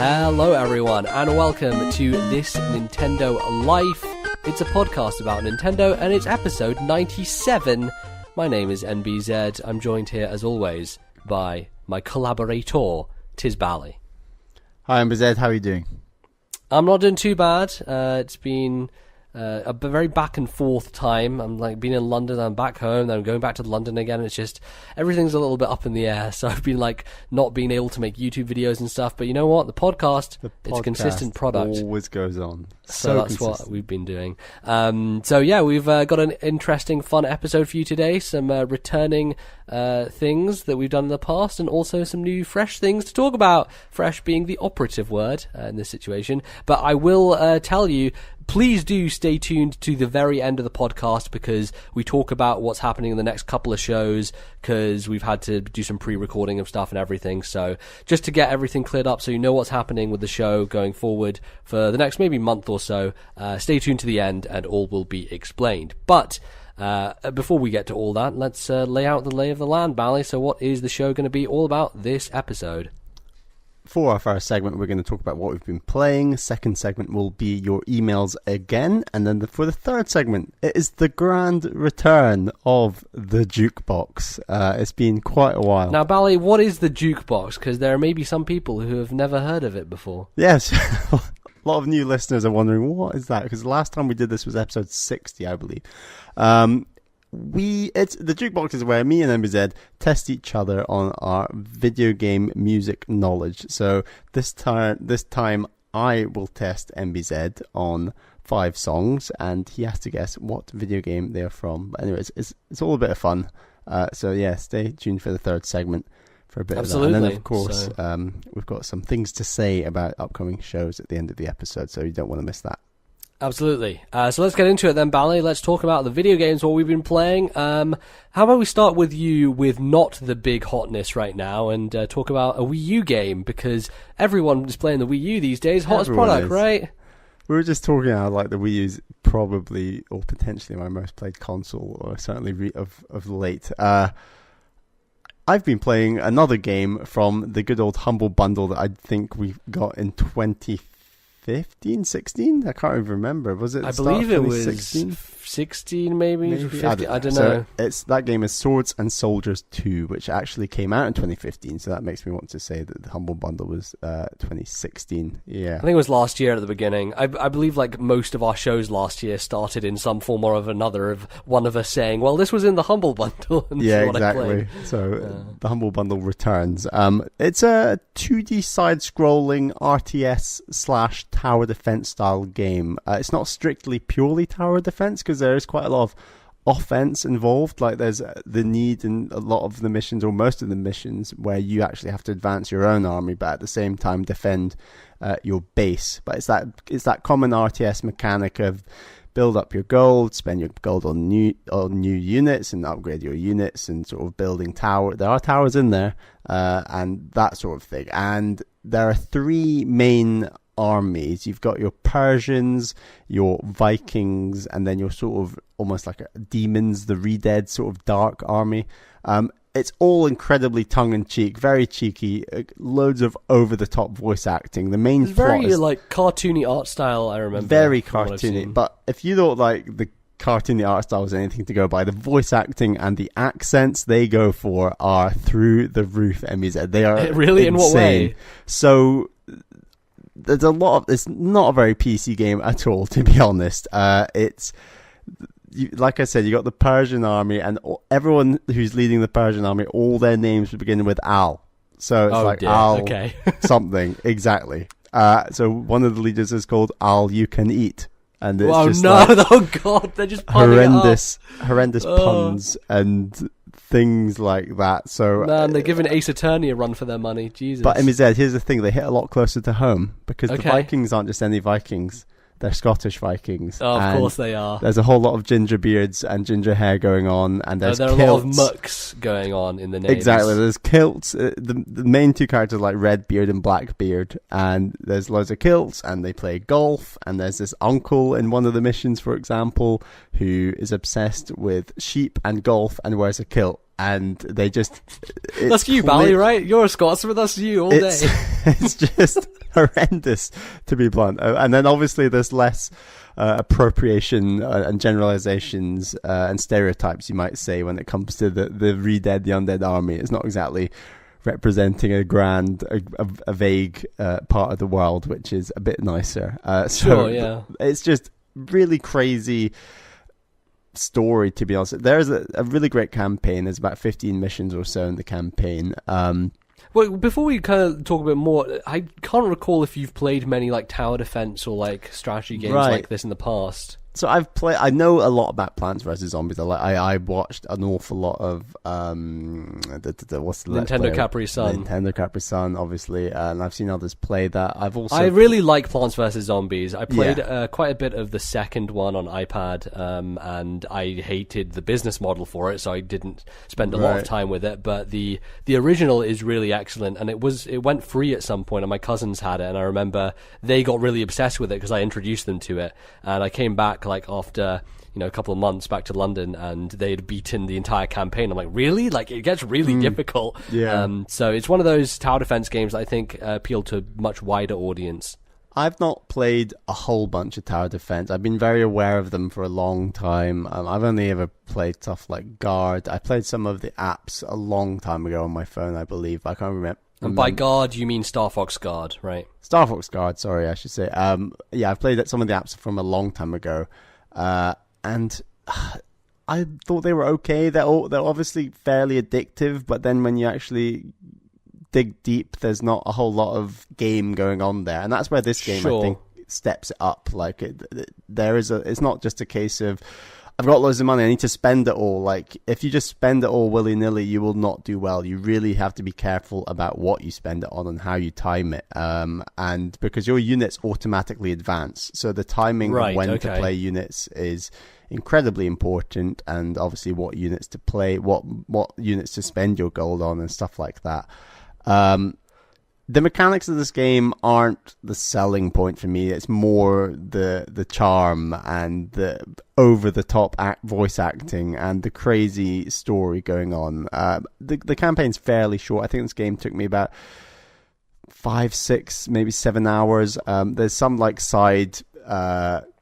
Hello everyone and welcome to This Nintendo Life. It's a podcast about Nintendo and it's episode 97. My name is NBZ. I'm joined here as always by my collaborator, ThisNintendoLife. Hi NBZ, how are you doing? I'm not doing too bad. It's been a very back and forth time. I'm like been in London, I'm back home, then I'm going back to London again. It's just everything's a little bit up in the air. So I've been like not being able to make YouTube videos and stuff. But you know what? The podcast it's a consistent product. Always goes on. So that's consistent. What we've been doing. So yeah, we've got an interesting, fun episode for you today. Some returning things that we've done in the past, and also some new, fresh things to talk about. Fresh being the operative word in this situation. But I will tell you, please do stay tuned to the very end of the podcast because we talk about what's happening in the next couple of shows because we've had to do some pre-recording of stuff and everything. So just to get everything cleared up so you know what's happening with the show going forward for the next maybe month or so, stay tuned to the end and all will be explained. But before we get to all that, let's lay out the lay of the land, Bally. So what is the show going to be all about this episode? For our first segment, we're going to talk about what we've been playing. Second segment will be your emails again. And then for the third segment, it is the grand return of the Jukebox. It's been quite a while. Now, Bally, what is the Jukebox? Because there may be some people who have never heard of it before. Yes, a lot of new listeners are wondering, what is that? Because the last time we did this was episode 60, I believe. The Jukebox is where me and NBZ test each other on our video game music knowledge. So this time I will test NBZ on 5 songs, and he has to guess what video game they are from. But anyways, it's all a bit of fun. So yeah, stay tuned for the third segment for a bit Absolutely. of that. And then of course we've got some things to say about upcoming shows at the end of the episode, so you don't want to miss that. Absolutely. So let's get into it then, Bally. Let's talk about the video games, what we've been playing. How about we start with you with not the big hotness right now and talk about a Wii U game, because everyone is playing the Wii U these days. Hottest product, right? We were just talking about like the Wii U's probably or potentially my most played console, or certainly of late. I've been playing another game from the good old Humble Bundle that I think we got in 2015, 16? I can't even remember. Was it? I believe it was 16, maybe 15, I don't know. That game is Swords and Soldiers 2, which actually came out in 2015. So that makes me want to say that the Humble Bundle was 2016. Yeah, I think it was last year at the beginning. I believe like most of our shows last year started in some form or of another of one of us saying, "Well, this was in the Humble Bundle." And yeah, this is what exactly. I played. So the Humble Bundle returns. It's a 2D side-scrolling RTS / tower defense style game. It's not strictly purely tower defense because there is quite a lot of offense involved. Like there's the need in a lot of the missions, or most of the missions, where you actually have to advance your own army, but at the same time defend your base. But it's that common RTS mechanic of build up your gold, spend your gold on new units, and upgrade your units, and sort of building tower. There are towers in there, and that sort of thing. And there are 3 main armies. You've got your Persians, your Vikings, and then your sort of almost like demons, the Re-Dead sort of dark army. It's all incredibly tongue-in-cheek, very cheeky, loads of over-the-top voice acting. The main plot is like cartoony art style, I remember. Very cartoony, but if you thought like the cartoony art style was anything to go by, the voice acting and the accents they go for are through the roof, MBZ. They are really insane. In what way? So there's a lot of, it's not a very PC game at all, to be honest. Like I said, you got the Persian army, and everyone who's leading the Persian army, all their names begin with Al. So it's Al okay. something, exactly. So one of the leaders is called Al You Can Eat. And it's oh god, they're just horrendous puns and things like that. So man, they're giving Ace Attorney a run for their money. Jesus. But MZ, here's the thing: they hit a lot closer to home because the Vikings aren't just any Vikings. They're Scottish Vikings. Oh, of course they are. There's a whole lot of ginger beards and ginger hair going on, and there's there are kilts. A lot of mucks going on in the names. Exactly. There's kilts. The main 2 characters are like Redbeard and Blackbeard, and there's loads of kilts, and they play golf, and there's this uncle in one of the missions, for example, who is obsessed with sheep and golf and wears a kilt. And they just... That's you, Bally, right? You're a Scotsman, that's you all day. It's just horrendous, to be blunt. And then obviously there's less appropriation and generalizations and stereotypes, you might say, when it comes to the Re-Dead, the Undead Army. It's not exactly representing a vague part of the world, which is a bit nicer. So yeah. It's just really crazy story, to be honest. There's a really great campaign. There's about 15 missions or so in the campaign. Well, before we kind of talk a bit more, I can't recall if you've played many like tower defense or like strategy games like this in the past. So I know a lot about Plants vs Zombies. I watched an awful lot of what's the Nintendo Capri Sun. Nintendo Capri Sun, obviously, and I've seen others play that. I really like Plants vs Zombies. I played quite a bit of the second one on iPad, and I hated the business model for it, so I didn't spend a lot of time with it. But the original is really excellent, and it went free at some point, and my cousins had it, and I remember they got really obsessed with it because I introduced them to it, and I came back like after a couple of months back to London, and they'd beaten the entire campaign. I'm like, really? Like, it gets really difficult. So it's one of those tower defense games that I think appeal to a much wider audience. I've not played a whole bunch of tower defense. I've been very aware of them for a long time. I've only ever played stuff like Guard. I played some of the apps a long time ago on my phone, I believe. I can't remember. And by Guard, you mean Star Fox Guard, right? Star Fox Guard, sorry, I should say. I've played some of the apps from a long time ago. And I thought they were okay. They're obviously fairly addictive, but then when you actually dig deep, there's not a whole lot of game going on there, and that's where this game I think steps it up. Like it's not just a case of I've got loads of money, I need to spend it all. Like, if you just spend it all willy-nilly, you will not do well. You really have to be careful about what you spend it on and how you time it. And because your units automatically advance, so the timing of when to play units is incredibly important, and obviously what units to play, what units to spend your gold on and stuff like that. The mechanics of this game aren't the selling point for me. It's more the charm and the over-the-top voice acting and the crazy story going on. The campaign's fairly short. I think this game took me about 5, 6, maybe 7 hours. There's some like side...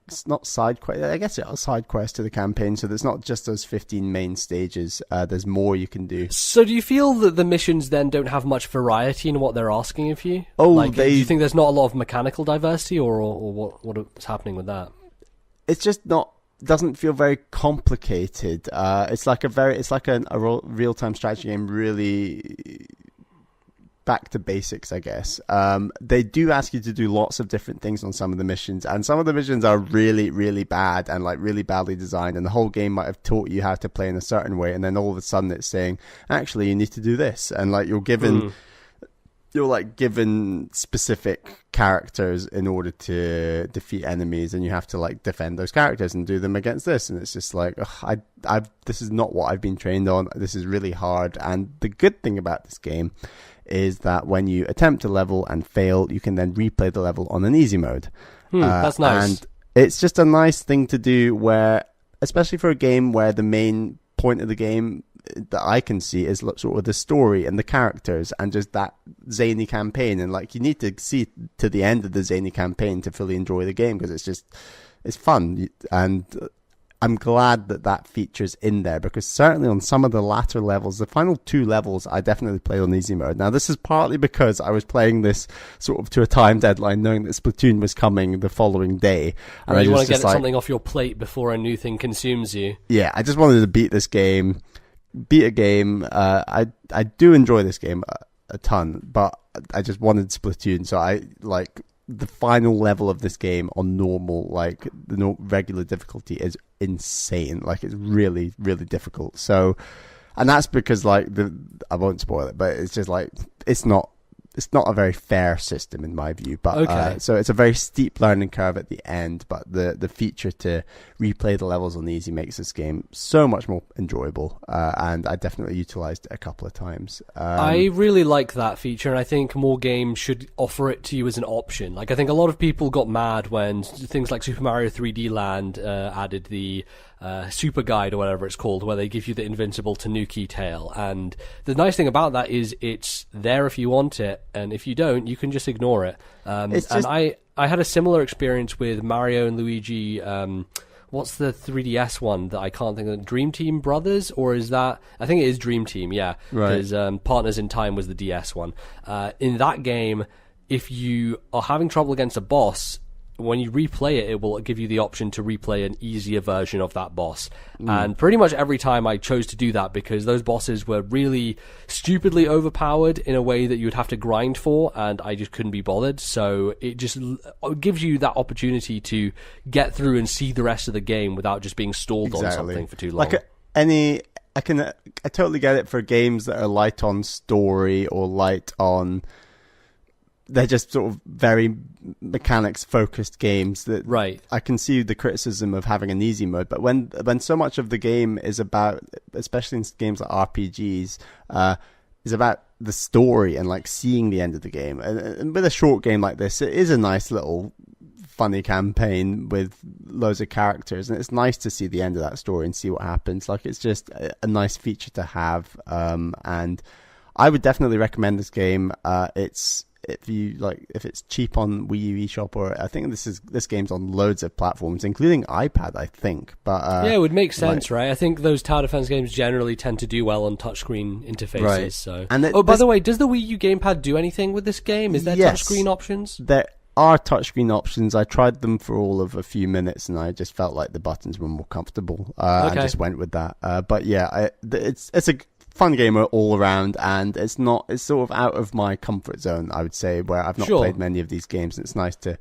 it's not side quest. I guess it's a side quest to the campaign, so there's not just those 15 main stages. There's more you can do. So do you feel that the missions then don't have much variety in what they're asking of you? Do you think there's not a lot of mechanical diversity, or what's happening with that? It's just not. Doesn't feel very complicated. It's like a real-time strategy game, really back to basics, I guess. They do ask you to do lots of different things on some of the missions, and some of the missions are really, really bad and like really badly designed, and the whole game might have taught you how to play in a certain way, and then all of a sudden it's saying, actually, you need to do this, and like you're given specific characters in order to defeat enemies, and you have to like defend those characters and do them against this, and it's just like, this is not what I've been trained on. This is really hard. And the good thing about this game is that when you attempt a level and fail, you can then replay the level on an easy mode. That's nice. And it's just a nice thing to do, where, especially for a game where the main point of the game that I can see is sort of the story and the characters and just that zany campaign. And like, you need to see to the end of the zany campaign to fully enjoy the game, because it's fun. And I'm glad that features in there, because certainly on some of the latter levels, the final 2 levels, I definitely played on easy mode. Now, this is partly because I was playing this sort of to a time deadline, knowing that Splatoon was coming the following day. And you want to get something off your plate before a new thing consumes you. Yeah, I just wanted to beat a game. I do enjoy this game a ton, but I just wanted Splatoon, so I like the final level of this game on normal, like the regular difficulty, is insane. Like, it's really, really difficult. So, and that's because like I won't spoil it, but it's just like it's not a very fair system in my view. But so it's a very steep learning curve at the end, but the feature to replay the levels on easy makes this game so much more enjoyable, and I definitely utilized it a couple of times. I really like that feature, and I think more games should offer it to you as an option. Like, I think a lot of people got mad when things like Super Mario 3D Land added the super guide or whatever it's called, where they give you the invincible Tanuki tail. And the nice thing about that is it's there if you want it, and if you don't, you can just ignore it. And I had a similar experience with Mario and Luigi. What's the 3DS one that I can't think of? Dream Team Brothers? Or is that... I think it is Dream Team, yeah. Right. Because Partners in Time was the DS one. In that game, if you are having trouble against a boss, when you replay it, it will give you the option to replay an easier version of that boss. And pretty much every time I chose to do that, because those bosses were really stupidly overpowered in a way that you would have to grind for, and I just couldn't be bothered. So it just gives you that opportunity to get through and see the rest of the game without just being stalled on something for too long. I totally get it for games that are light on story or light on... They're just sort of very mechanics-focused games that right. I can see the criticism of having an easy mode, but when so much of the game is about, especially in games like RPGs, is about the story and like seeing the end of the game. And with a short game like this, it is a nice little funny campaign with loads of characters, and it's nice to see the end of that story and see what happens. Like, it's just a nice feature to have, and I would definitely recommend this game. If it's cheap on Wii U eShop, or I think this game's on loads of platforms, including iPad, I think. But yeah, it would make sense, right? I think those tower defense games generally tend to do well on touchscreen interfaces. Right. So, by the way, does the Wii U gamepad do anything with this game? Is there touchscreen options? There are touchscreen options. I tried them for all of a few minutes, and I just felt like the buttons were more comfortable. I just went with that. But yeah, it's a fun game all around, and it's sort of out of my comfort zone, I would say, where I've not played many of these games, and it's nice to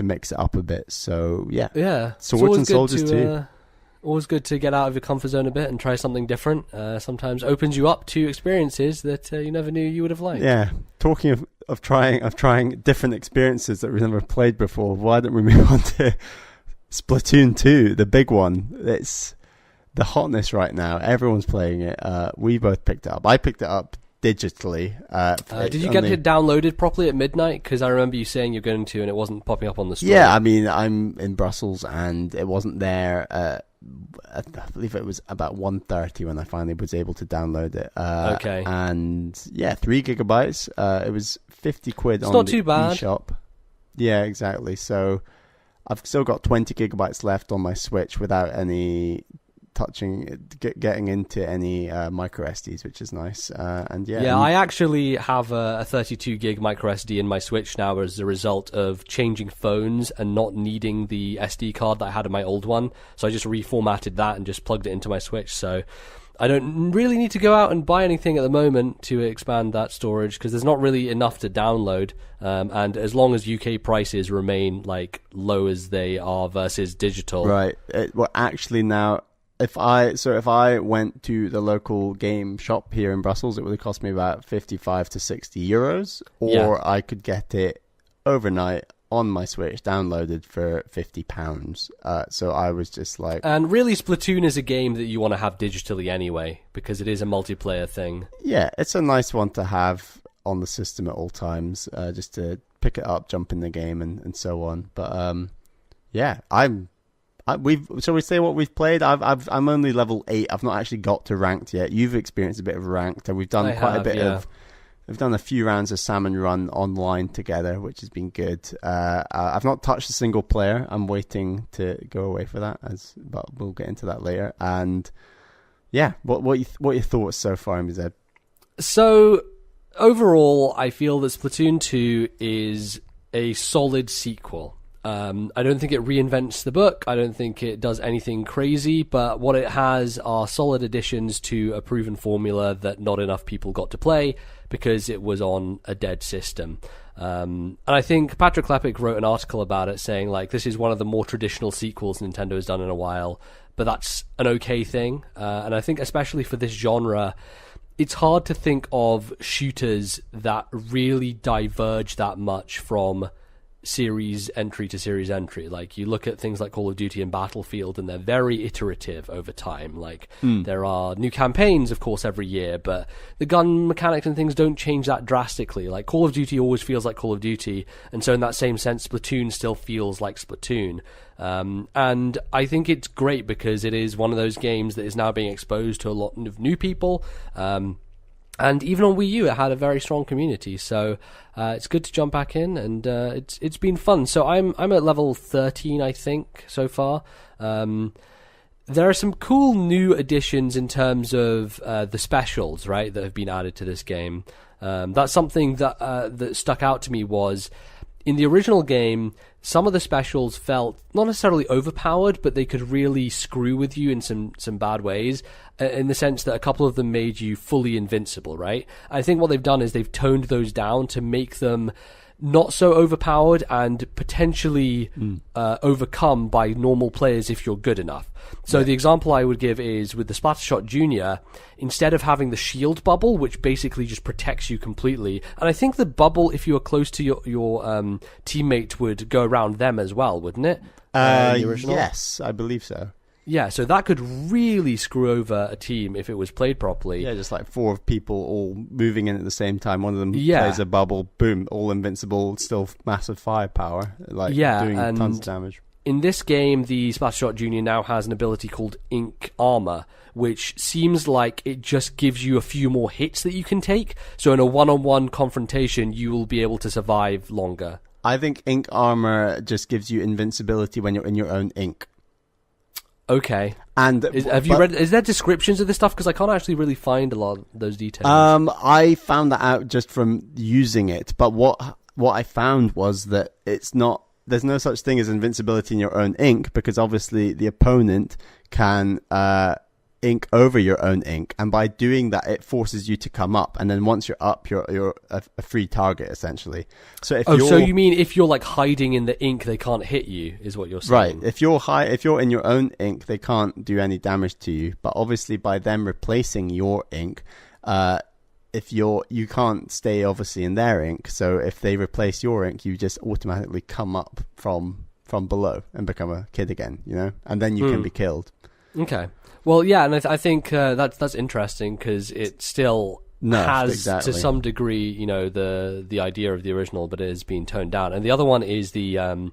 mix it up a bit. So yeah, Swords and Soldiers too. Always good to get out of your comfort zone a bit and try something different. Sometimes opens you up to experiences that you never knew you would have liked. Yeah, talking of trying different experiences that we've never played before, why don't we move on to Splatoon 2, the big one? It's the hotness right now. Everyone's playing it. We both picked it up. I picked it up digitally. Did you get it downloaded properly at midnight? Because I remember you saying you're going to, and it wasn't popping up on the store. Yeah, I mean, I'm in Brussels, and it wasn't there. I believe it was about 1:30 when I finally was able to download it. Okay. And yeah, 3 gigabytes. It was 50 quid on not the too bad. eShop. Yeah, exactly. So I've still got 20 gigabytes left on my Switch without any getting into any micro SDs, which is nice. I actually have a 32 gig micro SD in my Switch now as a result of changing phones and not needing the SD card that I had in my old one. So I just reformatted that and just plugged it into my Switch. So I don't really need to go out and buy anything at the moment to expand that storage, because there's not really enough to download. And as long as UK prices remain like low as they are versus digital, right? Well, actually now, If I went to the local game shop here in Brussels, it would have cost me about 55 to 60 euros, or I could get it overnight on my Switch downloaded for £50. So I was just like... And really, Splatoon is a game that you want to have digitally anyway, because it is a multiplayer thing. Yeah, it's a nice one to have on the system at all times, just to pick it up, jump in the game, and so on. But shall we say what we've played? I'm only level 8. I've not actually got to ranked yet. You've experienced a bit of ranked, and we've done we've done a few rounds of Salmon Run online together, which has been good. I've not touched a single player. I'm waiting to go away for that, but we'll get into that later. And yeah, what are your thoughts so far, MZ? So overall, I feel that Splatoon 2 is a solid sequel. I don't think it reinvents the book. I don't think it does anything crazy, but what it has are solid additions to a proven formula that not enough people got to play because it was on a dead system. And I think Patrick Klepek wrote an article about it saying, like, this is one of the more traditional sequels Nintendo has done in a while, but that's an okay thing. And I think especially for this genre, it's hard to think of shooters that really diverge that much from series entry to series entry. Like, you look at things like Call of Duty and Battlefield, and they're very iterative over time. Like, there are new campaigns, of course, every year, but the gun mechanics and things don't change that drastically. Like, Call of Duty always feels like Call of Duty, and so in that same sense, Splatoon still feels like Splatoon. And I think it's great because it is one of those games that is now being exposed to a lot of new people. And even on Wii U, it had a very strong community, so it's good to jump back in, and it's been fun. So I'm at level 13, I think, so far. There are some cool new additions in terms of the specials, right, that have been added to this game. That's something that stuck out to me was, in the original game, some of the specials felt not necessarily overpowered, but they could really screw with you in some bad ways, in the sense that a couple of them made you fully invincible, right? I think what they've done is they've toned those down to make them not so overpowered and potentially overcome by normal players if you're good enough. So the example I would give is with the Splattershot Junior, instead of having the shield bubble, which basically just protects you completely, and I think the bubble, if you were close to your teammate, would go around them as well, wouldn't it? The original? Yes, I believe so. Yeah, so that could really screw over a team if it was played properly. Yeah, just like 4 people all moving in at the same time. One of them plays a bubble, boom, all invincible, still massive firepower, like doing tons of damage. In this game, the Splattershot Junior now has an ability called Ink Armor, which seems like it just gives you a few more hits that you can take. So in a one-on-one confrontation, you will be able to survive longer. I think Ink Armor just gives you invincibility when you're in your own ink. Okay. And have you read? Is there descriptions of this stuff? Because I can't actually really find a lot of those details. I found that out just from using it. But what I found was that it's not. There's no such thing as invincibility in your own ink, because obviously the opponent can ink over your own ink, and by doing that, it forces you to come up. And then once you're up, you're a free target essentially. So if so you mean if you're like hiding in the ink, they can't hit you, is what you're saying? Right. If you're in your own ink, they can't do any damage to you. But obviously, by them replacing your ink, if you can't stay obviously in their ink. So if they replace your ink, you just automatically come up from below and become a kid again, you know, and then you can be killed. Okay. Well, yeah, and I think that's interesting because it still has to some degree, you know, the idea of the original, but it has been toned down. And the other one is the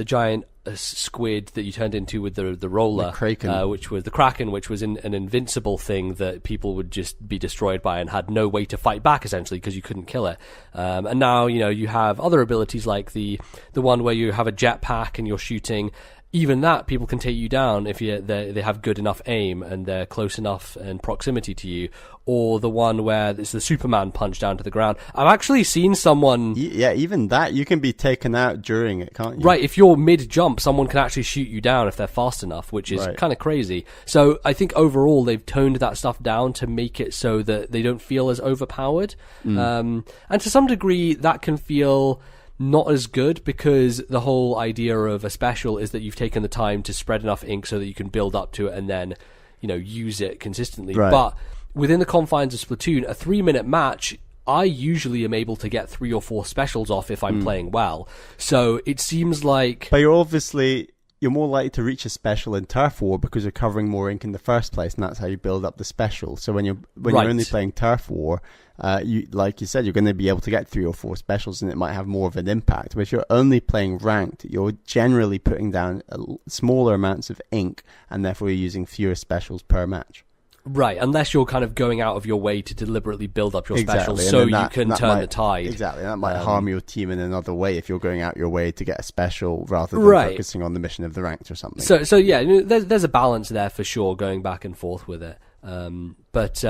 giant squid that you turned into with the roller, the Kraken. which was the Kraken, which was an invincible thing that people would just be destroyed by and had no way to fight back essentially because you couldn't kill it. And now, you know, you have other abilities like the one where you have a jetpack and you're shooting. Even that, people can take you down if they have good enough aim and they're close enough in proximity to you. Or the one where it's the Superman punch down to the ground. I've actually seen someone... Yeah, even that, you can be taken out during it, can't you? Right, if you're mid-jump, someone can actually shoot you down if they're fast enough, which is kind of crazy. So I think overall they've toned that stuff down to make it so that they don't feel as overpowered. And to some degree, that can feel... not as good because the whole idea of a special is that you've taken the time to spread enough ink so that you can build up to it and then, you know, use it consistently. Right. But within the confines of Splatoon, a 3-minute match, I usually am able to get 3 or 4 specials off if I'm playing well. So it seems like... But you're more likely to reach a special in Turf War because you're covering more ink in the first place, and that's how you build up the special. So when you're only playing Turf War, like you said, you're going to be able to get 3 or 4 specials, and it might have more of an impact. But if you're only playing ranked, you're generally putting down smaller amounts of ink, and therefore you're using fewer specials per match. Right, unless you're kind of going out of your way to deliberately build up your specials so you can turn the tide. Exactly, that might harm your team in another way if you're going out your way to get a special rather than focusing on the mission of the ranked or something. So yeah, there's a balance there for sure, going back and forth with it. But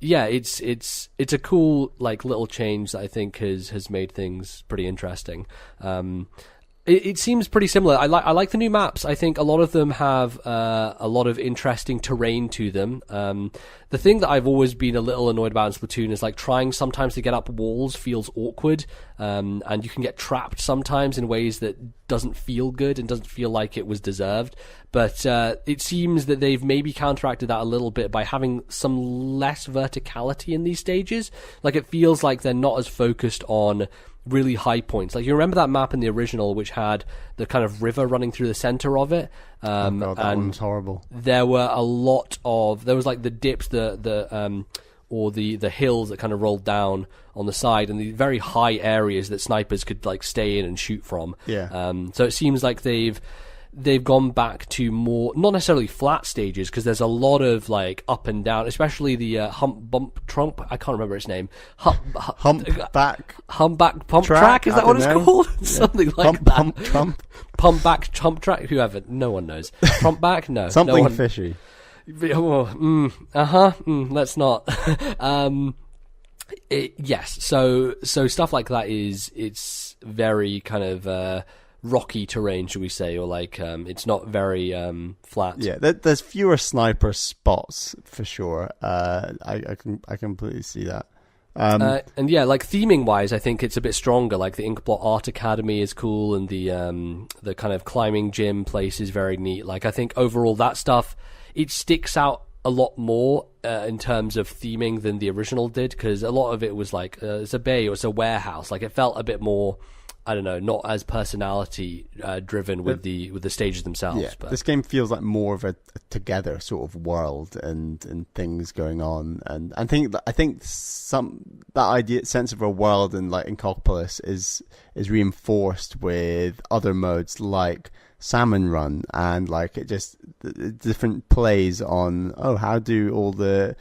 yeah, it's a cool like little change that I think has made things pretty interesting. It seems pretty similar. I like the new maps. I think a lot of them have a lot of interesting terrain to them. The thing that I've always been a little annoyed about in Splatoon is like trying sometimes to get up walls feels awkward, and you can get trapped sometimes in ways that doesn't feel good and doesn't feel like it was deserved. But it seems that they've maybe counteracted that a little bit by having some less verticality in these stages. Like it feels like they're not as focused on really high points. Like, you remember that map in the original which had the kind of river running through the center of it? God, that one's horrible. There were a lot of... There was like the dips, or the hills that kind of rolled down on the side, and the very high areas that snipers could like stay in and shoot from. Yeah. So it seems like they've gone back to more, not necessarily flat stages, because there's a lot of like up and down, especially the Trump. I can't remember its name. Humpback pump track. Is that what it's called? Yeah. Something like that. Trump. Pump back, chump track. Whoever. No one knows. Trump back. No. Something no one. fishy. Let's not. Yes. So stuff like that it's very kind of rocky terrain, should we say, or like it's not very flat. Yeah, there's fewer sniper spots for sure. I completely see that. And yeah, like theming wise, I think it's a bit stronger. Like the Inkblot Art Academy is cool, and the kind of climbing gym place is very neat. Like, I think overall that stuff, it sticks out a lot more in terms of theming than the original did, because a lot of it was like it's a bay or it's a warehouse. Like, it felt a bit more, I don't know, not as personality driven with the stages themselves. Yeah, but this game feels like more of a together sort of world and things going on, and I think that sense of a world in like Inkopolis is reinforced with other modes like Salmon Run, and like it just the different plays on how do all the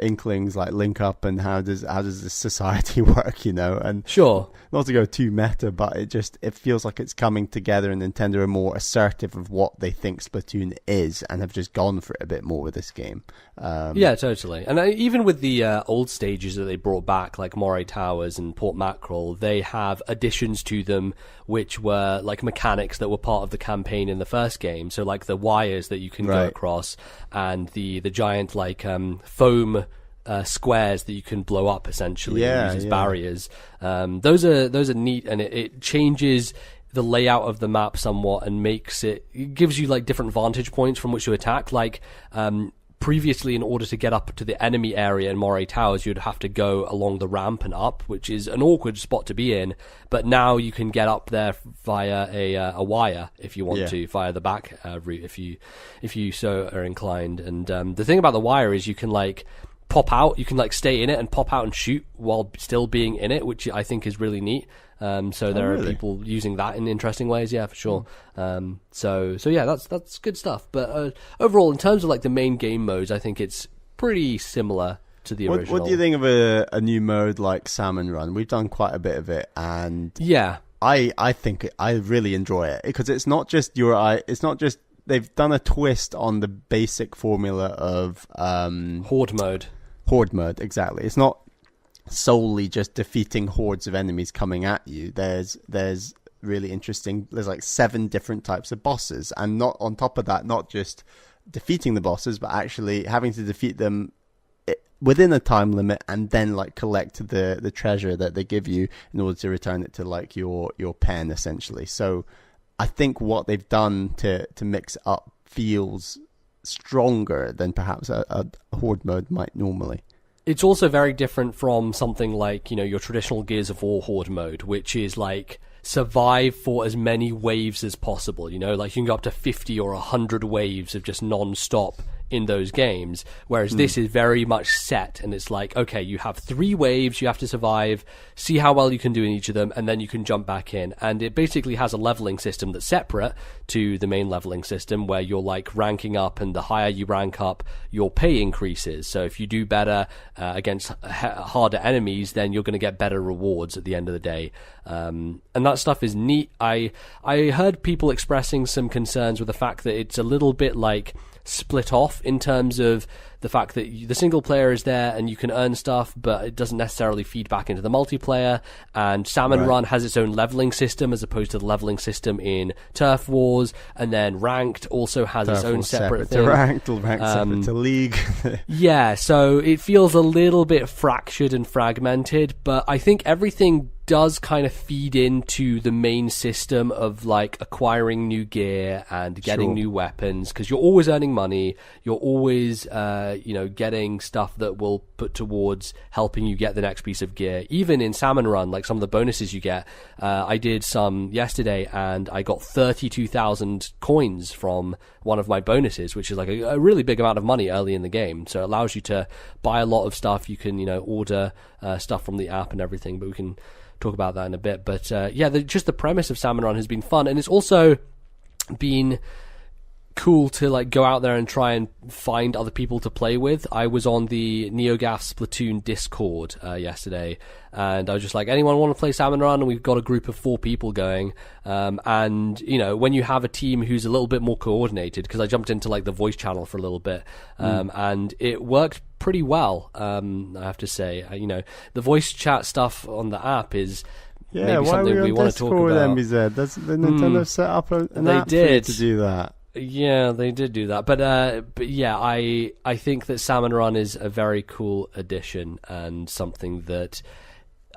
Inklings like link up, and how does this society work, and sure, not to go too meta, but it feels like it's coming together, and Nintendo are more assertive of what they think Splatoon is, and have just gone for it a bit more with this game. Yeah, totally. And even with the old stages that they brought back, like Moray Towers and Port Mackerel, they have additions to them which were like mechanics that were part of the campaign in the first game. So like the wires that you can go across, and the giant like foam squares that you can blow up essentially and use as barriers. Those are neat, and it changes the layout of the map somewhat, and it gives you like different vantage points from which to attack. Like previously, in order to get up to the enemy area in Moray Towers, you'd have to go along the ramp and up, which is an awkward spot to be in. But now you can get up there via a wire if you want to, via the back route if you so are inclined. And the thing about the wire is you can like pop out, you can like stay in it and pop out and shoot while still being in it, which I think is really neat. So there are people using that in interesting ways, yeah, for sure. So yeah, that's good stuff. But overall, in terms of like the main game modes, I think it's pretty similar to the original. What do you think of a new mode like Salmon Run? We've done quite a bit of it, and yeah, I think I really enjoy it, because it's not just they've done a twist on the basic formula of Horde mode. Horde mode, exactly. It's not solely just defeating hordes of enemies coming at you. There's really interesting, there's like 7 different types of bosses, and not on top of that, not just defeating the bosses, but actually having to defeat them within a time limit, and then like collect the treasure that they give you in order to return it to like your pen essentially. So I think what they've done to mix it up feels stronger than perhaps a horde mode might normally. It's also very different from something like, your traditional Gears of War horde mode, which is like survive for as many waves as possible. Like you can go up to 50 or 100 waves of just non-stop in those games, whereas this is very much set, and it's like, okay, you have 3 waves you have to survive, see how well you can do in each of them, and then you can jump back in. And it basically has a leveling system that's separate to the main leveling system, where you're like ranking up, and the higher you rank up, your pay increases. So if you do better against harder enemies, then you're going to get better rewards at the end of the day. And that stuff is neat. I heard people expressing some concerns with the fact that it's a little bit like split off in terms of the fact that the single player is there and you can earn stuff, but it doesn't necessarily feed back into the multiplayer. And Salmon Run has its own leveling system as opposed to the leveling system in Turf Wars, and then Ranked also has its own separate thing. Ranked separate to League. Yeah, so it feels a little bit fractured and fragmented, but I think everything does kind of feed into the main system of like acquiring new gear and getting new weapons, because you're always earning money, you're always getting stuff that will put towards helping you get the next piece of gear. Even in Salmon Run, like some of the bonuses you get, I did some yesterday and I got 32,000 coins from one of my bonuses, which is like a really big amount of money early in the game. So it allows you to buy a lot of stuff. You can order stuff from the app and everything, but we can talk about that in a bit. But just the premise of Salmon Run has been fun, and it's also been cool to like go out there and try and find other people to play with. I was on the NeoGaf Splatoon Discord yesterday, and I was just like, anyone want to play Salmon Run? And we've got a group of 4 people going, and when you have a team who's a little bit more coordinated, because I jumped into like the voice channel for a little bit, and it worked pretty well, I have to say. The voice chat stuff on the app is maybe something we want to talk about. MBZ? Does the Nintendo set up an app for you to do that? Yeah, they did do that, but yeah, I think that Salmon Run is a very cool addition, and something that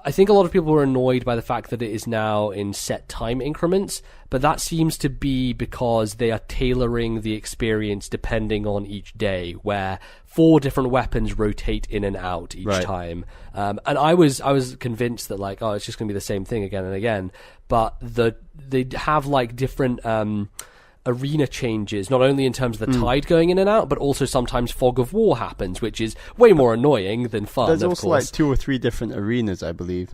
I think a lot of people were annoyed by the fact that it is now in set time increments, but that seems to be because they are tailoring the experience depending on each day, where 4 different weapons rotate in and out each time. And I was convinced that like, it's just going to be the same thing again and again, but they have like different arena changes, not only in terms of the tide going in and out, but also sometimes fog of war happens, which is way more annoying than fun. There's also like 2 or 3 different arenas, I believe.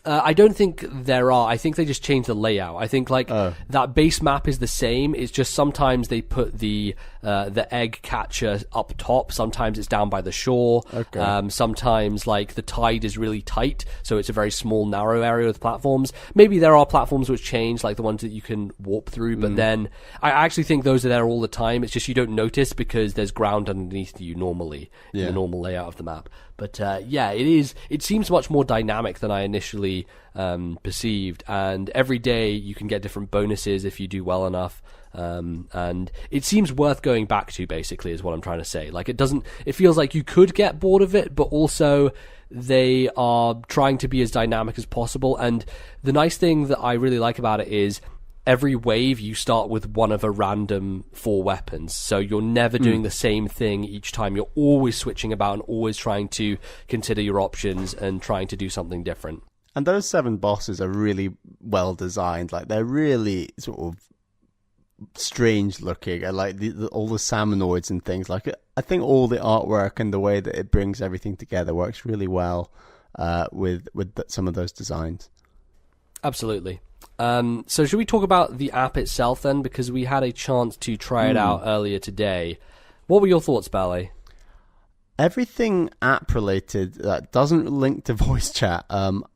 I don't think there are. I think they just changed the layout. I think like that base map is the same. It's just sometimes they put the egg catcher up top. Sometimes it's down by the shore. Okay. Sometimes like the tide is really tight, so it's a very small, narrow area with platforms. Maybe there are platforms which change, like the ones that you can warp through. But then I actually think those are there all the time. It's just you don't notice because there's ground underneath you normally in the normal layout of the map. But it seems much more dynamic than I initially perceived, and every day you can get different bonuses if you do well enough, and it seems worth going back to, basically, is what I'm trying to say. Like, it feels like you could get bored of it, but also they are trying to be as dynamic as possible. And the nice thing that I really like about it is every wave you start with one of a random 4 weapons, so you're never doing the same thing each time. You're always switching about and always trying to consider your options and trying to do something different. And those 7 bosses are really well designed. Like, they're really sort of strange looking, and like all the salmonoids and things. Like, I think all the artwork and the way that it brings everything together works really well with some of those designs. Absolutely. So should we talk about the app itself then? Because we had a chance to try it out earlier today. What were your thoughts, Ballet? Everything app related that doesn't link to voice chat,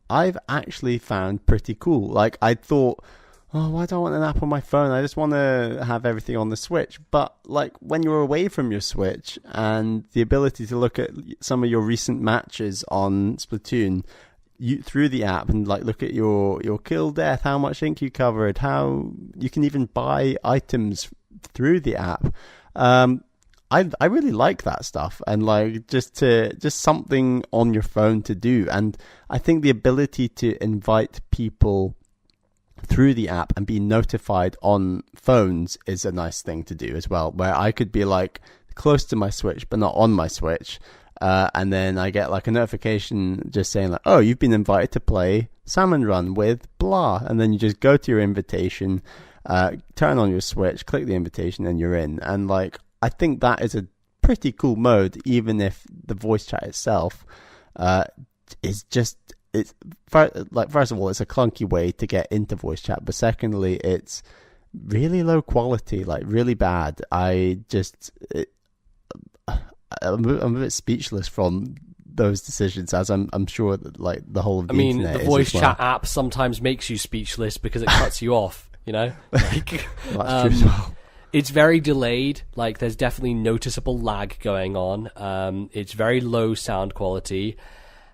I've actually found pretty cool. Like, I thought, why do I want an app on my phone? I just want to have everything on the Switch. But like, when you're away from your Switch, and the ability to look at some of your recent matches on Splatoon through the app, and like look at your kill death, how much ink you covered, how you can even buy items through the app. I really like that stuff, and like just something on your phone to do. And I think the ability to invite people through the app and be notified on phones is a nice thing to do as well, where I could be like close to my Switch but not on my Switch, and then I get like a notification just saying like, oh, you've been invited to play Salmon Run with blah, and then you just go to your invitation, turn on your Switch, click the invitation, and you're in. And like, I think that is a pretty cool mode, even if the voice chat itself is just, first of all, it's a clunky way to get into voice chat, but secondly, it's really low quality, like really bad. I'm a bit speechless from those decisions, as I'm sure that like the whole of the internet the voice chat app sometimes makes you speechless because it cuts you off, like that's true as well. It's very delayed. Like, there's definitely noticeable lag going on. It's very low sound quality.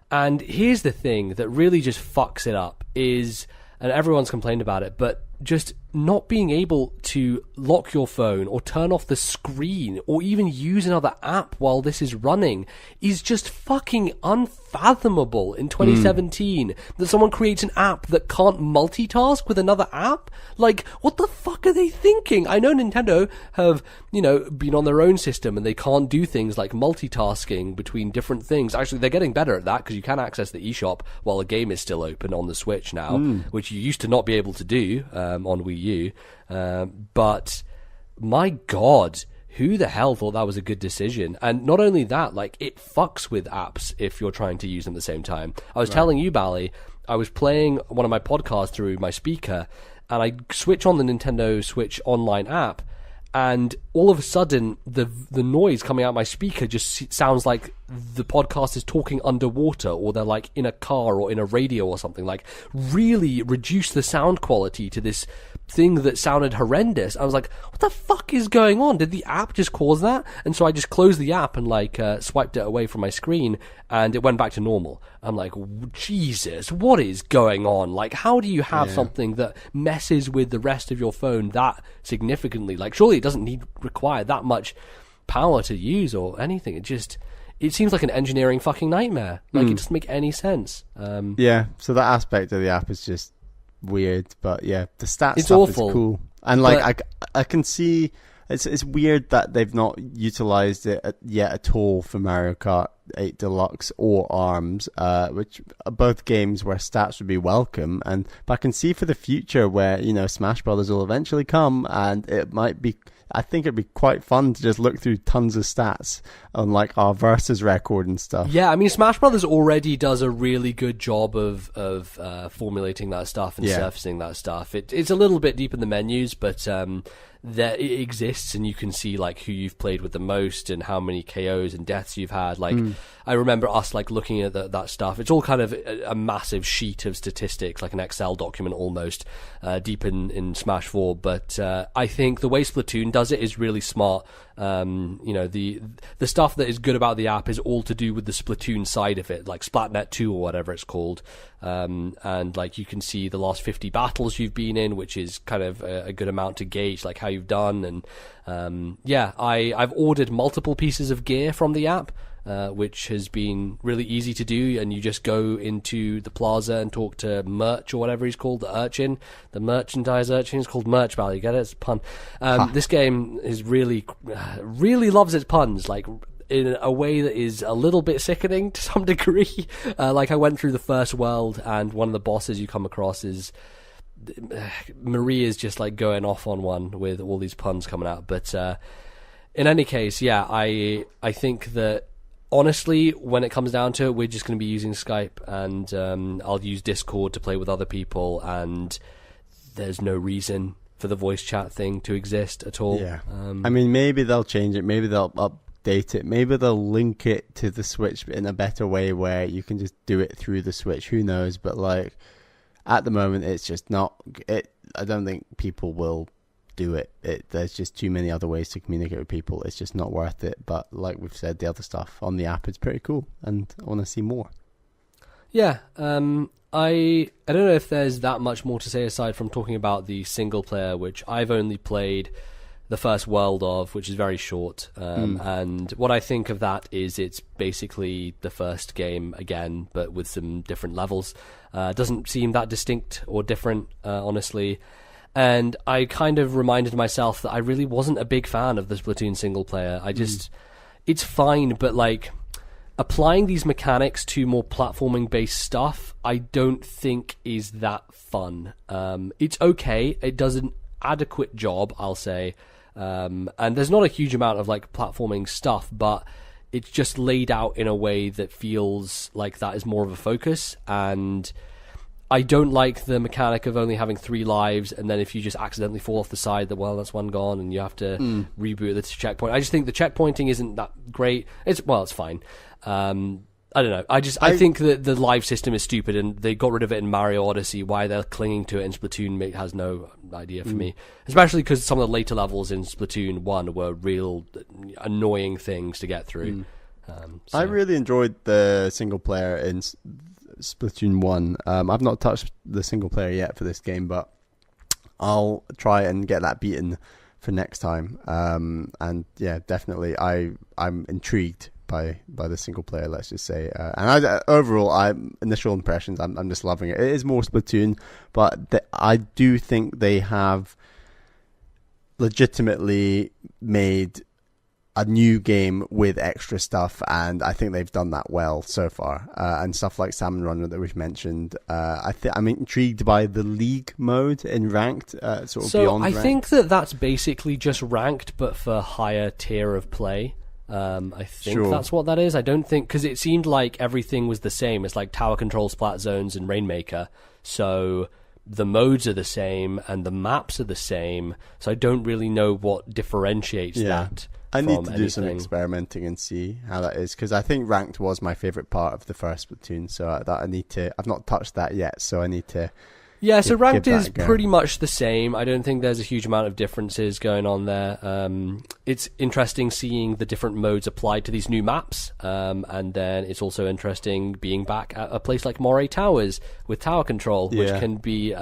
And here's the thing that really just fucks it up is, and everyone's complained about it, but just not being able to lock your phone or turn off the screen or even use another app while this is running is just fucking unfathomable in 2017. That someone creates an app that can't multitask with another app? Like, what the fuck are they thinking? I know Nintendo have, been on their own system and they can't do things like multitasking between different things. Actually, they're getting better at that because you can access the eShop while the game is still open on the Switch now, which you used to not be able to do on Wii U. But my God, who the hell thought that was a good decision? And not only that, like, it fucks with apps if you're trying to use them at the same time. I was telling you, Bally, I was playing one of my podcasts through my speaker, and I switch on the Nintendo Switch online app, and all of a sudden the noise coming out my speaker just sounds like the podcast is talking underwater, or they're like in a car or in a radio or something. Like, really reduce the sound quality to this thing that sounded horrendous. I was like, what the fuck is going on? Did the app just cause that? And so I just closed the app and swiped it away from my screen, and it went back to normal. I'm like, Jesus, what is going on? Like, how do you have something that messes with the rest of your phone that significantly? Like, surely it doesn't require that much power to use or anything. It seems like an engineering fucking nightmare. Like, it doesn't make any sense. So that aspect of the app is just weird, but the stats it's stuff awful. is cool. And I can see it's weird that they've not utilized it yet at all for Mario Kart 8 Deluxe or ARMS, which are both games where stats would be welcome. But I can see for the future where Smash Brothers will eventually come, and it might be. I think it'd be quite fun to just look through tons of stats on like our versus record and stuff. Yeah, I mean, Smash Brothers already does a really good job of formulating that stuff and surfacing that stuff. It's a little bit deep in the menus, but it exists, and you can see like who you've played with the most and how many KOs and deaths you've had. Like, I remember us like looking at that stuff. It's all kind of a massive sheet of statistics, like an Excel document almost, deep in Smash 4. But I think the way Splatoon does it is really smart. The stuff that is good about the app is all to do with the Splatoon side of it, like Splatnet 2 or whatever it's called. And like you can see the last 50 battles you've been in, which is kind of a good amount to gauge like how you've done. And I've ordered multiple pieces of gear from the app, which has been really easy to do, and you just go into the plaza and talk to Merch or whatever he's called, the urchin, the merchandise urchin. It's called Merch Valley, you get it? It's a pun. This game is really loves its puns, like in a way that is a little bit sickening to some degree. Like I went through the first world, and one of the bosses you come across is Maria's just like going off on one with all these puns coming out. But in any case, I think that honestly, when it comes down to it, we're just going to be using Skype, and I'll use Discord to play with other people, and there's no reason for the voice chat thing to exist at all. Yeah. I mean, maybe they'll change it, maybe they'll update it, maybe they'll link it to the Switch in a better way where you can just do it through the Switch. Who knows? But like, at the moment, it's just not it. I don't think people will do it. There's just too many other ways to communicate with people. It's just not worth it. But like we've said, the other stuff on the app is pretty cool, and I want to see more. Yeah. I don't know if there's that much more to say aside from talking about the single player, which I've only played the first world of, which is very short. And what I think of that is it's basically the first game again, but with some different levels. Doesn't seem that distinct or different, honestly. And I kind of reminded myself that I really wasn't a big fan of the Splatoon single player. It's fine, but like applying these mechanics to more platforming based stuff, I don't think is that fun. It's okay. It does an adequate job, I'll say. And there's not a huge amount of like platforming stuff, but it's just laid out in a way that feels like that is more of a focus. And I don't like the mechanic of only having 3 lives, and then if you just accidentally fall off the side, that's one gone, and you have to reboot the checkpoint. I just think the checkpointing isn't that great. It's fine. I don't know. I think that the live system is stupid, and they got rid of it in Mario Odyssey. Why they're clinging to it in Splatoon has no idea for me. Especially because some of the later levels in Splatoon 1 were real annoying things to get through. I really enjoyed the single player in Splatoon 1. I've not touched the single player yet for this game, but I'll try and get that beaten for next time. And yeah, definitely, I'm intrigued by the single player. Let's just say, and overall, initial impressions, I'm just loving it. It is more Splatoon, but I do think they have legitimately made a new game with extra stuff, and I think they've done that well so far. And stuff like Salmon Run that we've mentioned. I'm intrigued by the league mode in ranked, sort of beyond ranked. I think that's basically just ranked, but for higher tier of play. I think that's what that is. I don't think, because it seemed like everything was the same. It's like Tower Control, Splat Zones, and Rainmaker. So the modes are the same and the maps are the same. So I don't really know what differentiates that. I need to do some experimenting and see how that is, because I think ranked was my favourite part of the first Splatoon, so I've not touched that yet, so I need to. Yeah, so ranked is pretty much the same. I don't think there's a huge amount of differences going on there. It's interesting seeing the different modes applied to these new maps, and then it's also interesting being back at a place like Moray Towers with Tower Control, which can be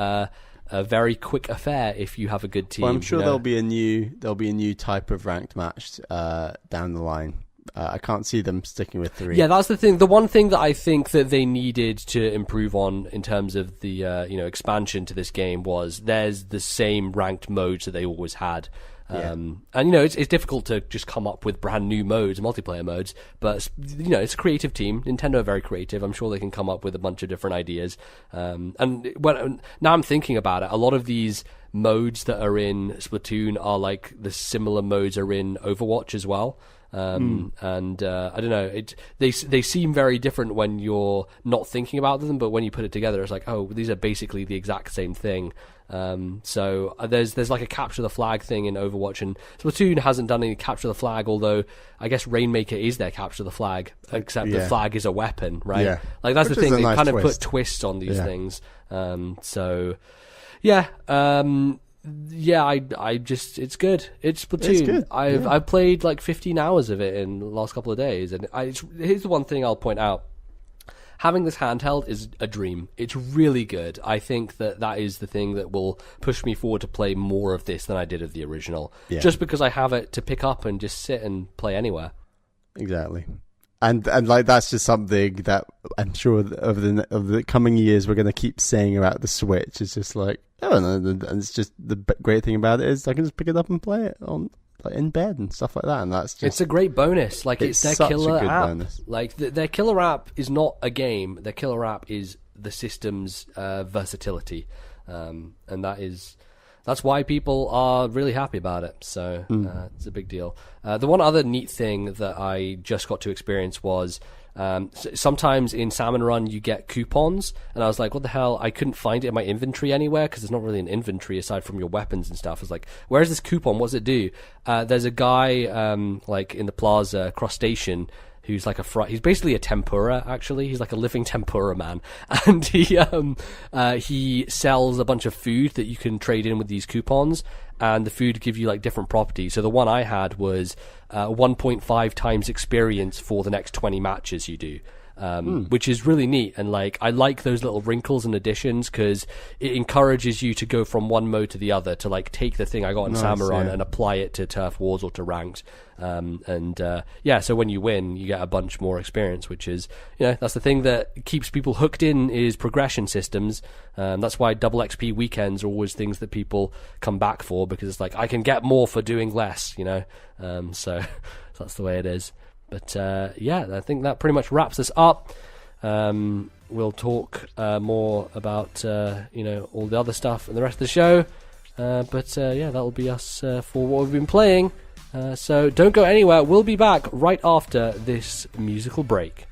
a very quick affair if you have a good team. Well, I'm sure there'll be a new type of ranked match down the line. I can't see them sticking with 3. Yeah, that's the thing. The one thing that I think that they needed to improve on in terms of the expansion to this game was there's the same ranked modes that they always had. And it's difficult to just come up with brand new modes, multiplayer modes, but it's a creative team. Nintendo are very creative. I'm sure they can come up with a bunch of different ideas. And now I'm thinking about it, a lot of these modes that are in Splatoon are like the similar modes are in Overwatch as well. And I don't know, they seem very different when you're not thinking about them, but when you put it together, it's like, oh, these are basically the exact same thing. So there's like a capture the flag thing in Overwatch, and Splatoon hasn't done any capture the flag, although I guess Rainmaker is their capture the flag, except the flag is a weapon, right? Yeah. Like that's Which the thing, they nice kind of twist. put twists on these things. It's good. It's Splatoon. It's good. I've played like 15 hours of it in the last couple of days, and here's the one thing I'll point out. Having this handheld is a dream. It's really good. I think that is the thing that will push me forward to play more of this than I did of the original. Yeah. Just because I have it to pick up and just sit and play anywhere. Exactly. And like that's just something that I'm sure over the coming years we're going to keep saying about the Switch. It's just like, and it's just the great thing about it is I can just pick it up and play it on in bed and stuff like that, and that's just, it's a great bonus. Like it's their killer app. Bonus. Like their killer app is not a game. Their killer app is the system's versatility, and that's why people are really happy about it. So it's a big deal. The one other neat thing that I just got to experience was sometimes in Salmon Run you get coupons, and I was like, what the hell? I couldn't find it in my inventory anywhere because there's not really an inventory aside from your weapons and stuff. I was like, where's this coupon? What does it do? There's a guy like in the plaza across station who's like he's basically a tempura, actually. He's like a living tempura man. And he sells a bunch of food that you can trade in with these coupons, and the food give you like different properties. So the one I had was 1.5 times experience for the next 20 matches you do. Which is really neat, and like I like those little wrinkles and additions because it encourages you to go from one mode to the other, to like take the thing I got in Samurai and apply it to Turf Wars or to Ranked, so when you win you get a bunch more experience, which is, that's the thing that keeps people hooked in, is progression systems. That's why double XP weekends are always things that people come back for, because it's like I can get more for doing less, so that's the way it is. But I think that pretty much wraps us up. We'll talk more about all the other stuff in the rest of the show. That'll be us for what we've been playing. So don't go anywhere. We'll be back right after this musical break.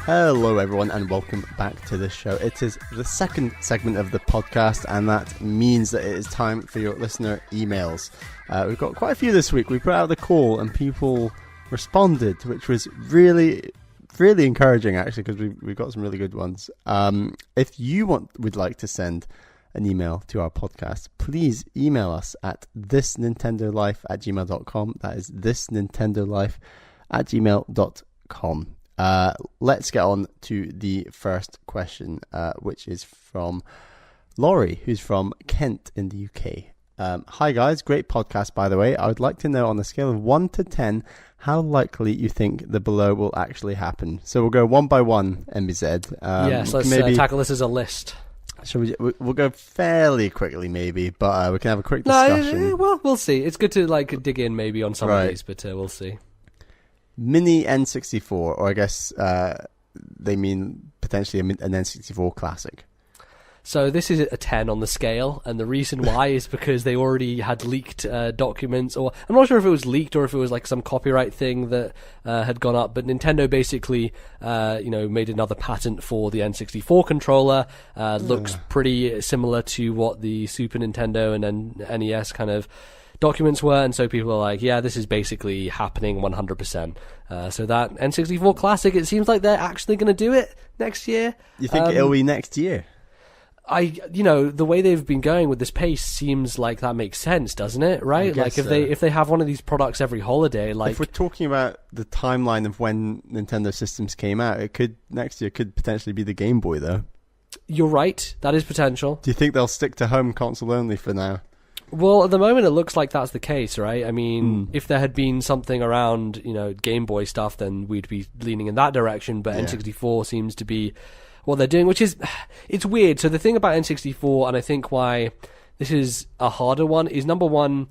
Hello everyone and welcome back to the show. It is the second segment of the podcast, and that means that it is time for your listener emails. We've got quite a few this week. We put out the call and people responded, which was really encouraging actually, because we've got some really good ones. If you would like to send an email to our podcast, please email us at ThisNintendoLife@gmail.com. That is ThisNintendoLife@gmail.com. Let's get on to the first question, which is from Laurie, who's from Kent in the UK. Hi guys, great podcast by the way. I would like to know on a scale of 1 to 10 how likely you think the below will actually happen. So we'll go one by one, MBZ. Yes, let's tackle this as a list. We'll go fairly quickly maybe, but we can have a quick discussion. Well, we'll see. It's good to dig in maybe on some of these, but we'll see. Mini N64, or I guess they mean potentially an N64 classic. So this is a 10 on the scale, and the reason why is because they already had leaked documents, or I'm not sure if it was leaked or if it was like some copyright thing that had gone up, but Nintendo basically made another patent for the N64 controller. Looks pretty similar to what the Super Nintendo and NES kind of documents were, and so people are like, yeah, this is basically happening 100%. So that N64 classic, it seems like they're actually going to do it next year. You think it'll be next year? The way they've been going with this pace seems like that makes sense, doesn't it? Right? Like if they have one of these products every holiday, like if we're talking about the timeline of when Nintendo systems came out, next year could potentially be the Game Boy though. You're right, that is potential. Do you think they'll stick to home console only for now? Well, at the moment, it looks like that's the case, right? I mean, if there had been something around, Game Boy stuff, then we'd be leaning in that direction. But N64 seems to be what they're doing, which is, it's weird. So the thing about N64, and I think why this is a harder one, is number one,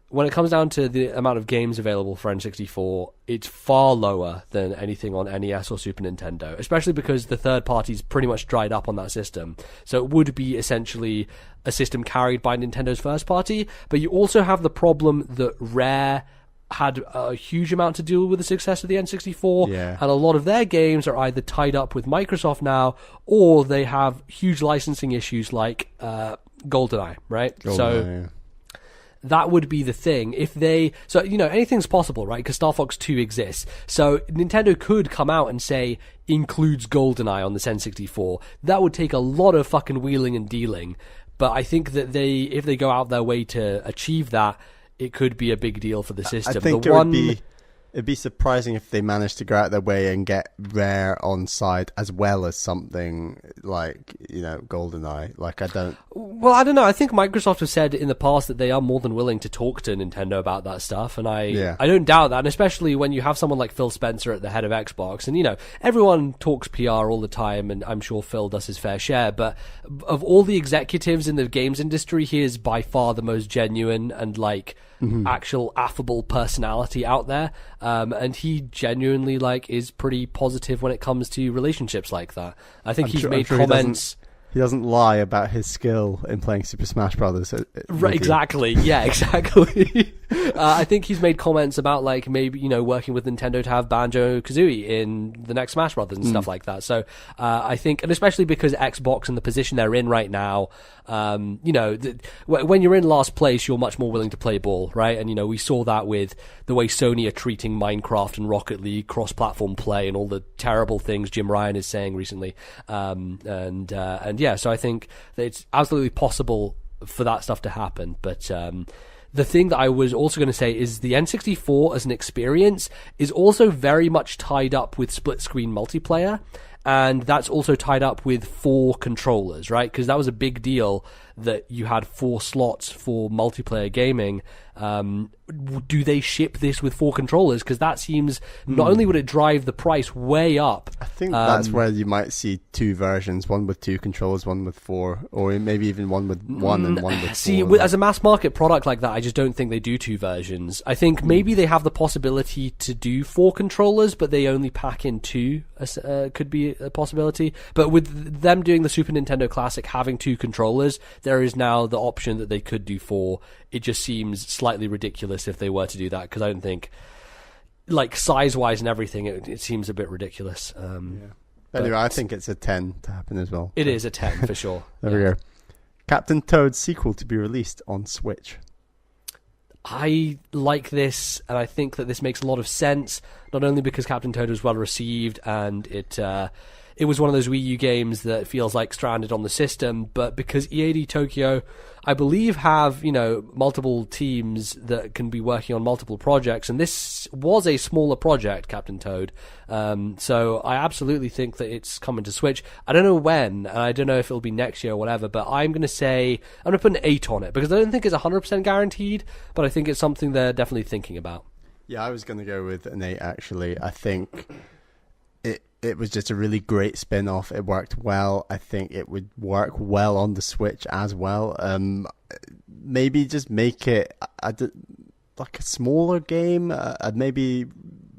when it comes down to the amount of games available for N64, it's far lower than anything on NES or Super Nintendo, especially because the third party's pretty much dried up on that system. So it would be essentially a system carried by Nintendo's first party, but you also have the problem that Rare had a huge amount to do with the success of the N64, and a lot of their games are either tied up with Microsoft now, or they have huge licensing issues like GoldenEye, right? That would be the thing. Anything's possible, right? Because Star Fox 2 exists. So Nintendo could come out and say, includes GoldenEye on the N64. That would take a lot of fucking wheeling and dealing. But I think that if they go out their way to achieve that, it could be a big deal for the system. I think it'd be surprising if they managed to go out their way and get Rare on side as well as something like, GoldenEye. Well, I don't know. I think Microsoft has said in the past that they are more than willing to talk to Nintendo about that stuff, and I don't doubt that, and especially when you have someone like Phil Spencer at the head of Xbox, and everyone talks PR all the time, and I'm sure Phil does his fair share, but of all the executives in the games industry, he is by far the most genuine and actual affable personality out there, and he genuinely is pretty positive when it comes to relationships like that. I think he's made comments. He doesn't lie about his skill in playing Super Smash Brothers. Right, exactly. Yeah, exactly. I think he's made comments about maybe working with Nintendo to have Banjo-Kazooie in the next Smash Brothers and stuff like that. So I think, and especially because Xbox and the position they're in right now, when you're in last place, you're much more willing to play ball, right? And we saw that with the way Sony are treating Minecraft and Rocket League cross-platform play and all the terrible things Jim Ryan is saying recently. So I think that it's absolutely possible for that stuff to happen, but the thing that I was also going to say is the N64 as an experience is also very much tied up with split-screen multiplayer, and that's also tied up with 4 controllers, right? Because that was a big deal that you had 4 slots for multiplayer gaming. Do they ship this with 4 controllers? Because that seems, not only would it drive the price way up, I think that's where you might see 2 versions, one with 2 controllers, one with 4, or maybe even one with 1 and one with 4. See, as a mass market product like that, I just don't think they do 2 versions. I think maybe they have the possibility to do 4 controllers, but they only pack in 2, could be a possibility. But with them doing the Super Nintendo Classic having 2 controllers, there is now the option that they could do 4. It just seems slightly ridiculous if they were to do that, because I don't think, size-wise and everything, it seems a bit ridiculous. Anyway, I think it's a 10 to happen as well. It is a 10 for sure. There we go. Captain Toad's sequel to be released on Switch. I like this, and I think that this makes a lot of sense, not only because Captain Toad was well received and it was one of those Wii U games that feels like stranded on the system, but because EAD Tokyo, I believe, have, multiple teams that can be working on multiple projects, and this was a smaller project, Captain Toad. So I absolutely think that it's coming to Switch. I don't know when, and I don't know if it'll be next year or whatever, but I'm going to put an 8 on it, because I don't think it's 100% guaranteed, but I think it's something they're definitely thinking about. Yeah, I was going to go with an 8, actually. I think it was just a really great spin-off. It worked well. I think it would work well on the Switch as well. Maybe just make it like a smaller game, maybe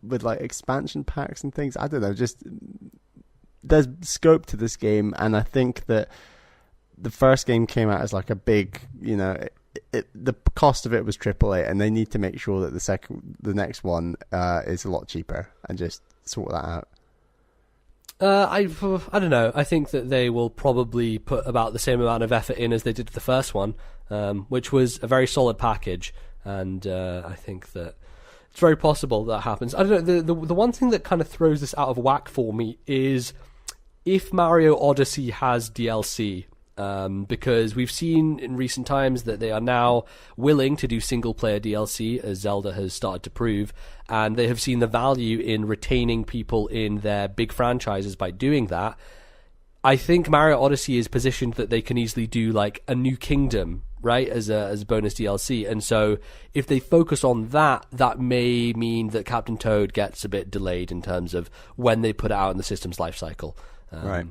with like expansion packs and things. I don't know. Just there's scope to this game, and I think that the first game came out as like a big, the cost of it was AAA, and they need to make sure that the next one is a lot cheaper and just sort that out. I don't know. I think that they will probably put about the same amount of effort in as they did with the first one, which was a very solid package, and I think that it's very possible that happens. I don't know. The one thing that kind of throws this out of whack for me is if Mario Odyssey has DLC. Because we've seen in recent times that they are now willing to do single-player DLC, as Zelda has started to prove, and they have seen the value in retaining people in their big franchises by doing that. I think Mario Odyssey is positioned that they can easily do like a new kingdom, right, as a bonus DLC, and so if they focus on that, that may mean that Captain Toad gets a bit delayed in terms of when they put it out in the system's life cycle. Right.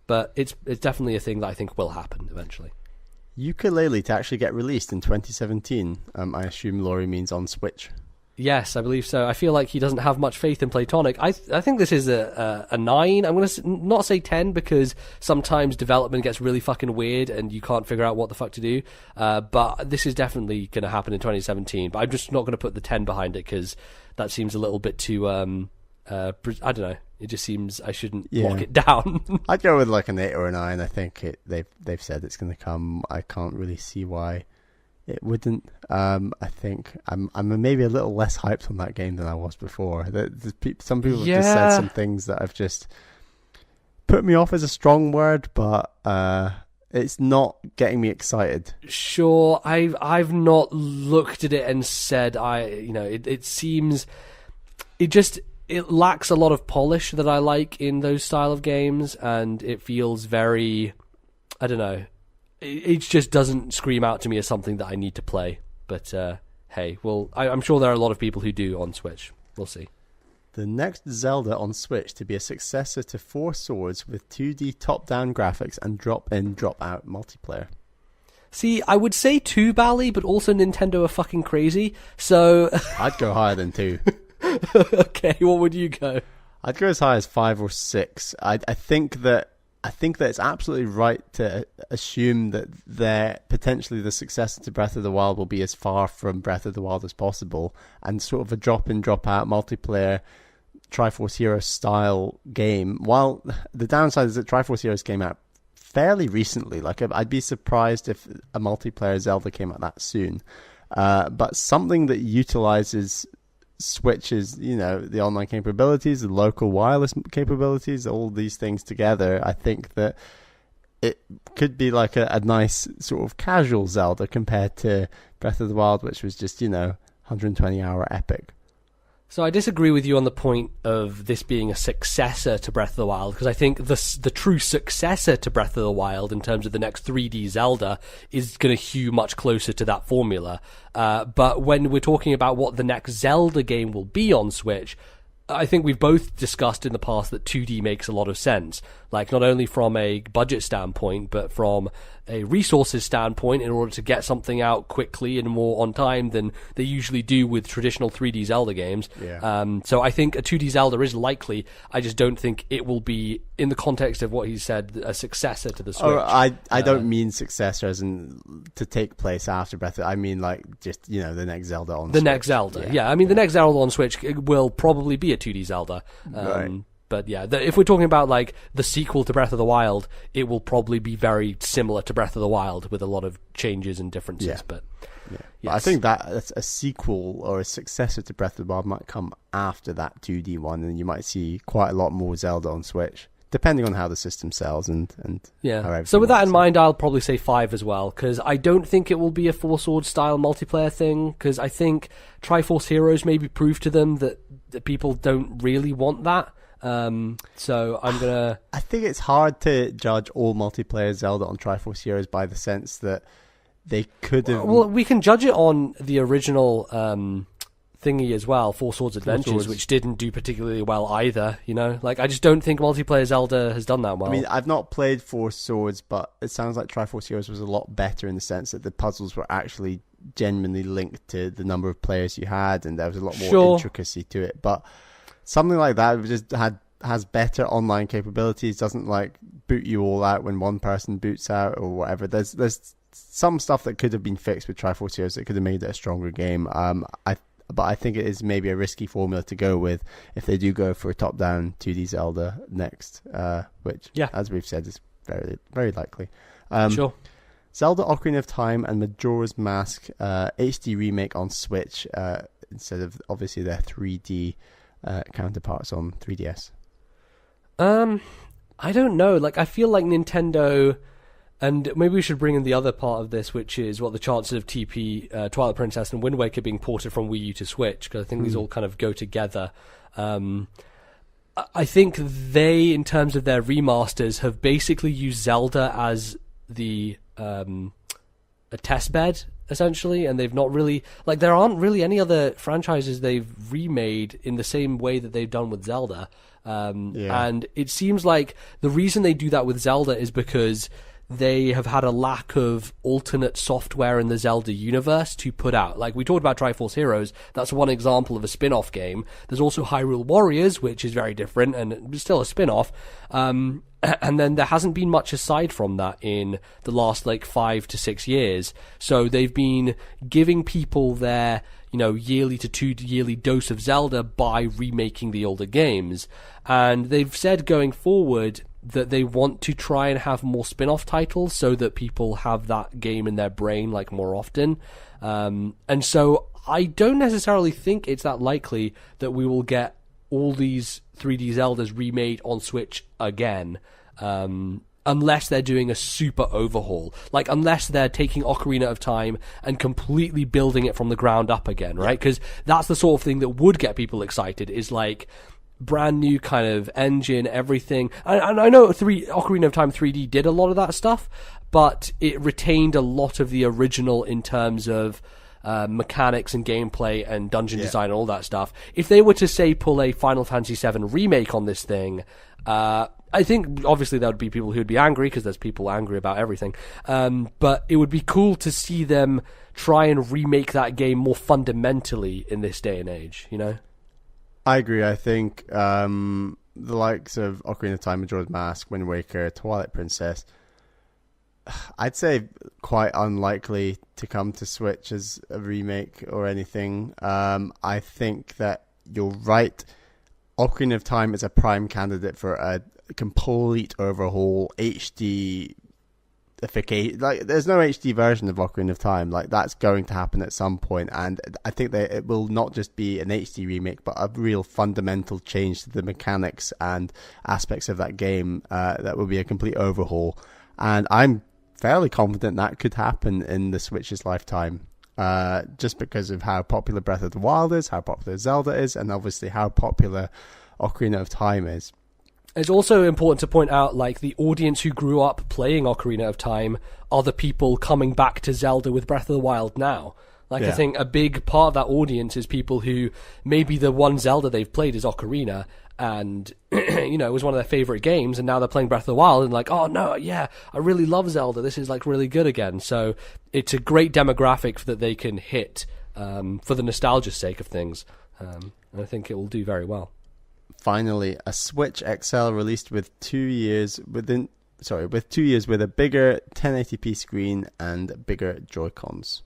But it's definitely a thing that I think will happen eventually. Ukulele to actually get released in 2017. I assume Laurie means on Switch. Yes, I believe so. I feel like he doesn't have much faith in Platonic. I think this is a 9. I'm going to not say 10 because sometimes development gets really fucking weird and you can't figure out what the fuck to do. But this is definitely going to happen in 2017. But I'm just not going to put the 10 behind it because that seems a little bit too... I don't know. It just seems I shouldn't lock it down. I'd go with like an 8 or a 9. I think they've said it's going to come. I can't really see why it wouldn't. I think I'm maybe a little less hyped on that game than I was before. Some people have just said some things that have just put me off, is a strong word, but it's not getting me excited. Sure, I've not looked at it and said it seems it lacks a lot of polish that I like in those style of games, and it feels very, I don't know, it just doesn't scream out to me as something that I need to play. But hey, well, I'm sure there are a lot of people who do on Switch. We'll see. The next Zelda on Switch to be a successor to Four Swords with 2D top-down graphics and drop-in, drop-out multiplayer. See, I would say 2, Bally, but also Nintendo are fucking crazy, so... I'd go higher than 2. Okay, what would you go? I'd go as high as 5 or 6. I think that it's absolutely right to assume that potentially the successor to Breath of the Wild will be as far from Breath of the Wild as possible, and sort of a drop-in, drop-out multiplayer Triforce Heroes style game. While the downside is that Triforce Heroes came out fairly recently. Like, I'd be surprised if a multiplayer Zelda came out that soon. But something that utilizes Switch's, the online capabilities, the local wireless capabilities, all these things together, I think that it could be like a nice sort of casual Zelda compared to Breath of the Wild, which was just, 120-hour epic. So I disagree with you on the point of this being a successor to Breath of the Wild, because I think the true successor to Breath of the Wild in terms of the next 3D Zelda is going to hew much closer to that formula. But when we're talking about what the next Zelda game will be on Switch, I think we've both discussed in the past that 2D makes a lot of sense. Like, not only from a budget standpoint, but from a resources standpoint, in order to get something out quickly and more on time than they usually do with traditional 3D Zelda games. Yeah. So I think a 2D Zelda is likely. I just don't think it will be, in the context of what he said, a successor to the Switch. Oh, I don't mean successor as in to take place after Breath of... I mean, like, just, the next Zelda on Switch. The next Zelda, yeah. I mean, the next Zelda on Switch will probably be a 2D Zelda. Right. But yeah, if we're talking about like the sequel to Breath of the Wild, it will probably be very similar to Breath of the Wild with a lot of changes and differences. Yeah. But yeah. Yes. But I think that a sequel or a successor to Breath of the Wild might come after that 2D one, and you might see quite a lot more Zelda on Switch, depending on how the system sells and yeah. how everything So with that works. in mind, I'll probably say 5 as well, because I don't think it will be a Four Swords style multiplayer thing, because I think Triforce Heroes maybe proved to them that people don't really want that. So I'm gonna. I think it's hard to judge all multiplayer Zelda on Triforce Heroes by the sense that they could have. Well, we can judge it on the original thingy as well, Four Swords Adventures, which didn't do particularly well either. You know, like I just don't think multiplayer Zelda has done that well. I mean, I've not played Four Swords, but it sounds like Triforce Heroes was a lot better in the sense that the puzzles were actually genuinely linked to the number of players you had, and there was a lot more intricacy to it. But something like that just has better online capabilities, doesn't like boot you all out when one person boots out or whatever. There's some stuff that could have been fixed with Triforce Heroes that could have made it a stronger game. But I think it is maybe a risky formula to go with if they do go for a top-down 2D Zelda next, which, as we've said, is very, very likely. Sure. Zelda Ocarina of Time and Majora's Mask HD remake on Switch instead of obviously their 3D counterparts on 3DS. I don't know. Like, I feel like Nintendo, and maybe we should bring in the other part of this, which is what the chances of TP, Twilight Princess and Wind Waker being ported from Wii U to Switch, because I think these all kind of go together. I think they, in terms of their remasters, have basically used Zelda as a test bed, essentially, and they've not really, like, there aren't really any other franchises they've remade in the same way that they've done with Zelda. And it seems like the reason they do that with Zelda is because they have had a lack of alternate software in the Zelda universe to put out. Like, we talked about Triforce Heroes, that's one example of a spin-off game. There's also Hyrule Warriors, which is very different and still a spin-off. And then there hasn't been much aside from that in the last, 5 to 6 years. So they've been giving people their, yearly to 2 yearly dose of Zelda by remaking the older games. And they've said going forward that they want to try and have more spin-off titles so that people have that game in their brain, more often. And so I don't necessarily think it's that likely that we will get all these 3D Zeldas remade on Switch again, unless they're doing a super overhaul. Unless they're taking Ocarina of Time and completely building it from the ground up again, right? Because that's the sort of thing that would get people excited, is brand new kind of engine, everything. And I know Ocarina of Time 3D did a lot of that stuff, but it retained a lot of the original in terms of mechanics and gameplay and dungeon design and all that stuff. If they were to, say, pull a Final Fantasy VII remake on this thing, I think obviously there would be people who would be angry, because there's people angry about everything. But it would be cool to see them try and remake that game more fundamentally in this day and age, I agree. I think the likes of Ocarina of Time, Majora's Mask, Wind Waker, Twilight Princess, I'd say quite unlikely to come to Switch as a remake or anything. I think that you're right. Ocarina of Time is a prime candidate for a complete overhaul, HD. There's no HD version of Ocarina of Time. That's going to happen at some point, and I think that it will not just be an HD remake, but a real fundamental change to the mechanics and aspects of that game. That will be a complete overhaul, and I'm fairly confident that could happen in the Switch's lifetime. Just because of how popular Breath of the Wild is, how popular Zelda is, and obviously how popular Ocarina of Time is. It's also important to point out, the audience who grew up playing Ocarina of Time are the people coming back to Zelda with Breath of the Wild now. I think a big part of that audience is people who maybe the one Zelda they've played is Ocarina, and it was one of their favorite games, and now they're playing Breath of the Wild and oh no, yeah, I really love Zelda, this is really good again. So it's a great demographic that they can hit for the nostalgia's sake of things, and I think it will do very well. Finally, a Switch XL released with 2 years with a bigger 1080p screen and bigger Joy-Cons.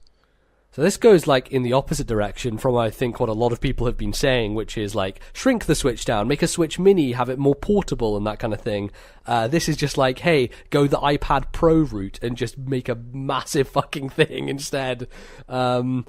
So this goes like in the opposite direction from I think what a lot of people have been saying, which is like shrink the Switch down, make a Switch Mini, have it more portable and that kind of thing. This is just like, hey, go the iPad Pro route and just make a massive fucking thing instead. I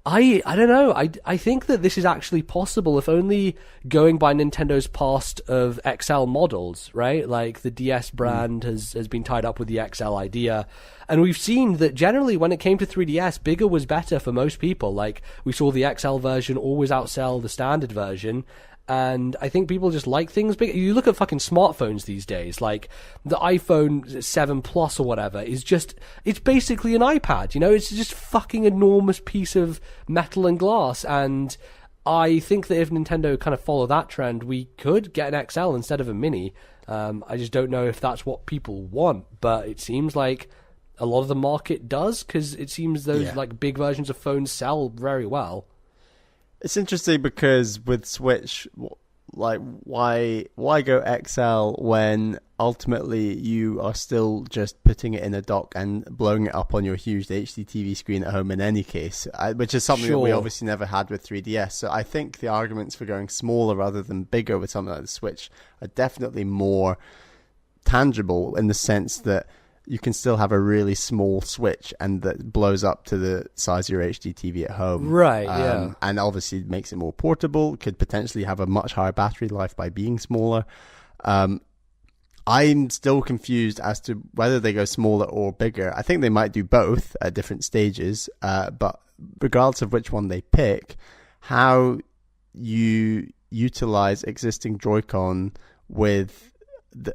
don't know. I think that this is actually possible, if only going by Nintendo's past of XL models, right? Like the DS brand has been tied up with the XL idea. And we've seen that generally when it came to 3DS, bigger was better for most people. Like we saw the XL version always outsell the standard version. And I think people just like things big. You look at fucking smartphones these days, like the iPhone 7 Plus or whatever is just, it's basically an iPad, you know? It's just fucking enormous piece of metal and glass. And I think that if Nintendo kind of follow that trend, we could get an XL instead of a Mini. I just don't know if that's what people want, but it seems like a lot of the market does, because it seems those like big versions of phones sell very well. It's interesting because with Switch, like, why go XL when ultimately you are still just putting it in a dock and blowing it up on your huge HD TV screen at home in any case, which is something that we obviously never had with 3DS. So I think the arguments for going smaller rather than bigger with something like the Switch are definitely more tangible, in the sense that you can still have a really small Switch and that blows up to the size of your HD TV at home. Right, yeah. And obviously makes it more portable, could potentially have a much higher battery life by being smaller. I'm still confused as to whether they go smaller or bigger. I think they might do both at different stages, but regardless of which one they pick, how you utilize existing Joy-Con with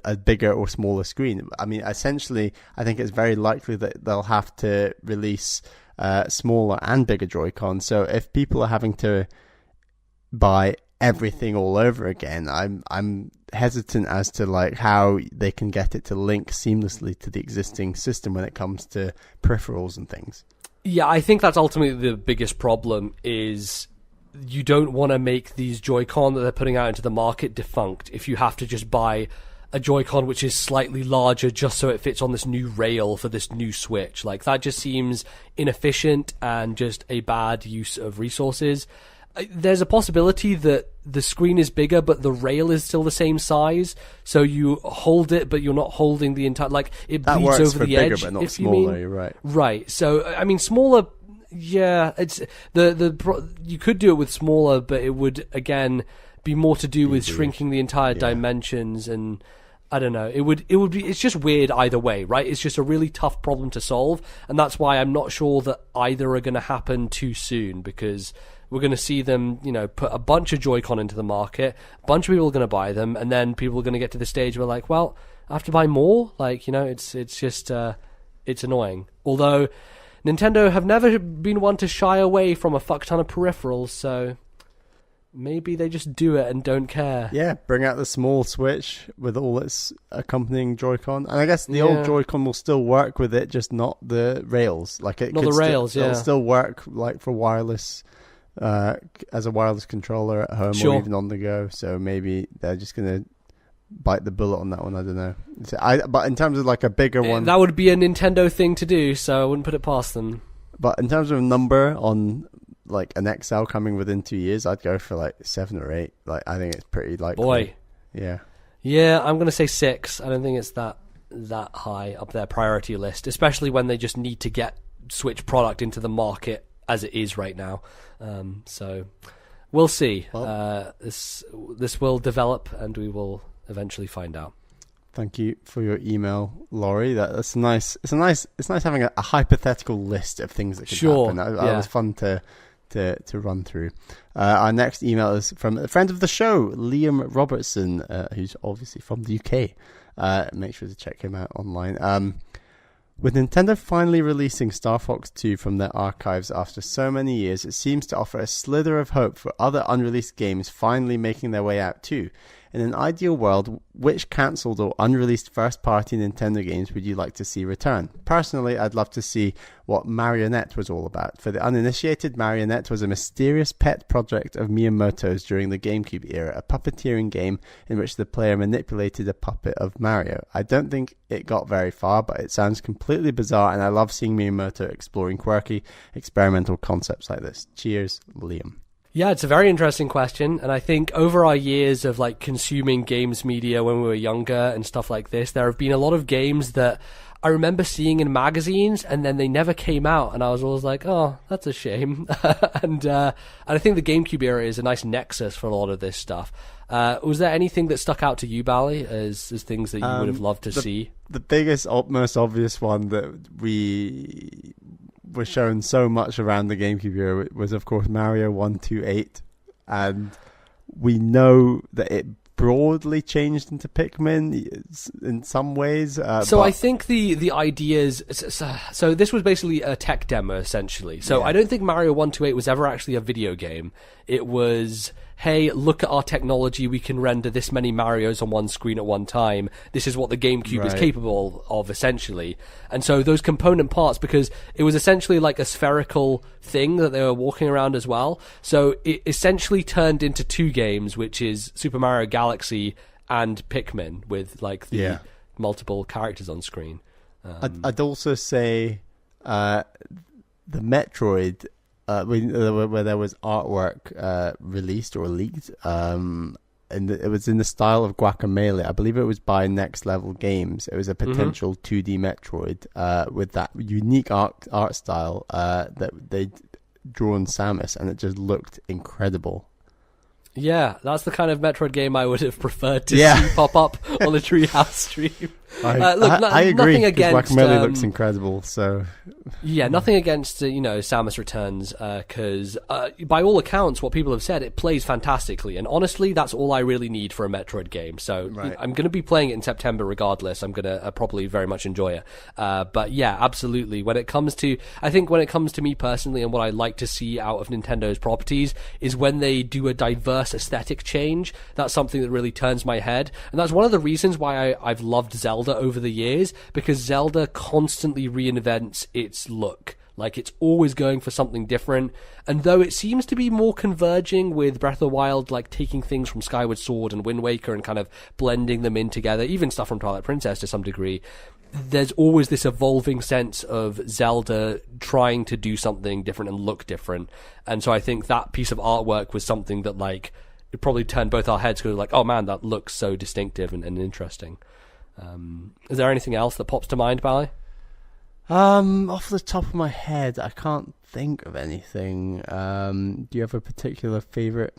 a bigger or smaller screen. I mean, essentially, I think it's very likely that they'll have to release smaller and bigger Joy-Con. So if people are having to buy everything all over again, I'm hesitant as to like how they can get it to link seamlessly to the existing system when it comes to peripherals and things. Yeah, I think that's ultimately the biggest problem, is you don't want to make these Joy-Con that they're putting out into the market defunct if you have to just buy a Joy-Con which is slightly larger just so it fits on this new rail for this new Switch. Like, that just seems inefficient and just a bad use of resources. There's a possibility that the screen is bigger but the rail is still the same size, so you hold it but you're not holding the entire, like, it bleeds over the edge. That works for bigger but not smaller, you're right. Right, so I mean smaller, yeah, it's you could do it with smaller, but it would again be more to do with shrinking the entire dimensions, and I don't know, it would be, it's just weird either way, right? It's just a really tough problem to solve, and that's why I'm not sure that either are going to happen too soon, because we're going to see them, you know, put a bunch of Joy-Con into the market, a bunch of people are going to buy them, and then people are going to get to the stage where like, well, I have to buy more, like, you know, it's just it's annoying. Although Nintendo have never been one to shy away from a fuck ton of peripherals, so maybe they just do it and don't care. Yeah, bring out the small Switch with all its accompanying Joy-Con. And I guess the old Joy-Con will still work with it, just not the rails. Like, it not the rails, it'll still work like for wireless, as a wireless controller at home or even on the go. So maybe they're just going to bite the bullet on that one. I don't know. But in terms of like a bigger one, that would be a Nintendo thing to do, so I wouldn't put it past them. But in terms of number on like an XL coming within 2 years, I'd go for like 7 or 8. Like, I think it's pretty likely. Boy. Yeah, I'm going to say 6. I don't think it's that high up their priority list, especially when they just need to get Switch product into the market as it is right now. So we'll see. Well, this will develop and we will eventually find out. Thank you for your email, Laurie. That's nice. It's nice having a hypothetical list of things that could happen. That was fun to run through. Our next email is from a friend of the show, Liam Robertson, who's obviously from the UK. Make sure to check him out online. With Nintendo finally releasing Star Fox 2 from their archives after so many years, it seems to offer a slither of hope for other unreleased games finally making their way out too. In an ideal world, which cancelled or unreleased first-party Nintendo games would you like to see return? Personally, I'd love to see what Marionette was all about. For the uninitiated, Marionette was a mysterious pet project of Miyamoto's during the GameCube era, a puppeteering game in which the player manipulated a puppet of Mario. I don't think it got very far, but it sounds completely bizarre, and I love seeing Miyamoto exploring quirky, experimental concepts like this. Cheers, Liam. Yeah, it's a very interesting question, and I think over our years of like consuming games media when we were younger and stuff like this, there have been a lot of games that I remember seeing in magazines and then they never came out, and I was always like, oh, that's a shame. and I think the GameCube era is a nice nexus for a lot of this stuff. Was there anything that stuck out to you, Bally, as things that you would have loved to see? The biggest, most obvious one that we were shown so much around the GameCube era was, of course, Mario 128, and we know that it broadly changed into Pikmin in some ways. So I think the ideas... So this was basically a tech demo, essentially. So I don't think Mario 128 was ever actually a video game. It was, hey, look at our technology. We can render this many Marios on one screen at one time. This is what the GameCube is capable of, essentially. And so those component parts, because it was essentially like a spherical thing that they were walking around as well. So it essentially turned into two games, which is Super Mario Galaxy and Pikmin, with like the multiple characters on screen. I'd also say the Metroid... where there was artwork released or leaked, and it was in the style of Guacamelee. I believe it was by Next Level Games. It was a potential 2D Metroid with that unique art style that they'd drawn Samus, and it just looked incredible. Yeah, that's the kind of Metroid game I would have preferred to see pop up on the Treehouse stream. I agree. Nothing against Guacamelee looks incredible. So yeah, nothing against Samus Returns, because by all accounts, what people have said, it plays fantastically, and honestly, that's all I really need for a Metroid game. So I'm going to be playing it in September regardless. I'm going to probably very much enjoy it. But yeah, absolutely. I think when it comes to me personally, and what I like to see out of Nintendo's properties is when they do a diverse aesthetic change. That's something that really turns my head, and that's one of the reasons why I've loved Zelda over the years, because Zelda constantly reinvents its look. Like, it's always going for something different, and though it seems to be more converging with Breath of the Wild, like taking things from Skyward Sword and Wind Waker and kind of blending them in together, even stuff from Twilight Princess to some degree, there's always this evolving sense of Zelda trying to do something different and look different. And so I think that piece of artwork was something that, like, it probably turned both our heads, because like, oh man, that looks so distinctive and interesting. Is there anything else that pops to mind, Bally? Off the top of my head, I can't think of anything. Do you have a particular favourite?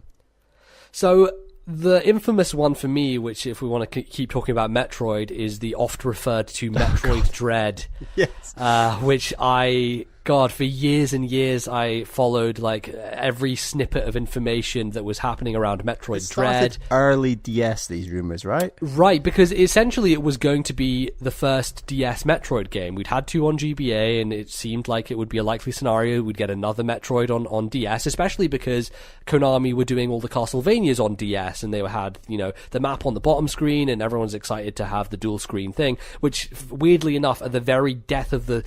So the infamous one for me, which if we want to keep talking about Metroid, is the oft referred to Metroid Dread. Yes. Which for years and years I followed like every snippet of information that was happening around Metroid Dread. Early DS, these rumours, right? Right, because essentially it was going to be the first DS Metroid game. We'd had two on GBA, and it seemed like it would be a likely scenario we'd get another Metroid on DS, especially because Konami were doing all the Castlevanias on DS, and they had, the map on the bottom screen, and everyone's excited to have the dual screen thing, which weirdly enough, at the very death of the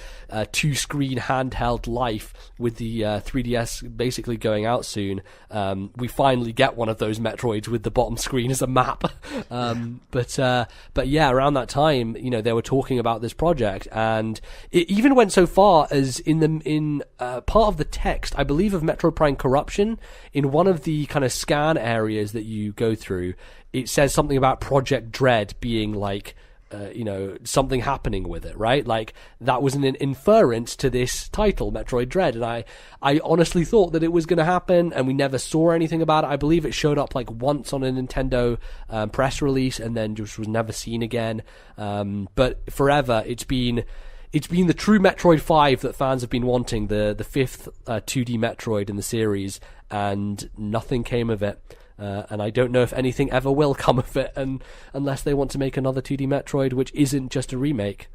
two-screen handheld life, with the 3DS basically going out soon, we finally get one of those Metroids with the bottom screen as a map. But yeah, around that time, they were talking about this project, and it even went so far as in part of the text, I believe, of Metroid Prime Corruption, in one of the kind of scan areas that you go through, it says something about Project Dread being like, something happening with it, right? Like, that was an inference to this title, Metroid Dread, and I honestly thought that it was going to happen, and we never saw anything about it. I believe it showed up like once on a Nintendo press release, and then just was never seen again. But forever, it's been the true Metroid 5 that fans have been wanting, the fifth 2D Metroid in the series, and nothing came of it. And I don't know if anything ever will come of it, unless they want to make another 2D Metroid, which isn't just a remake.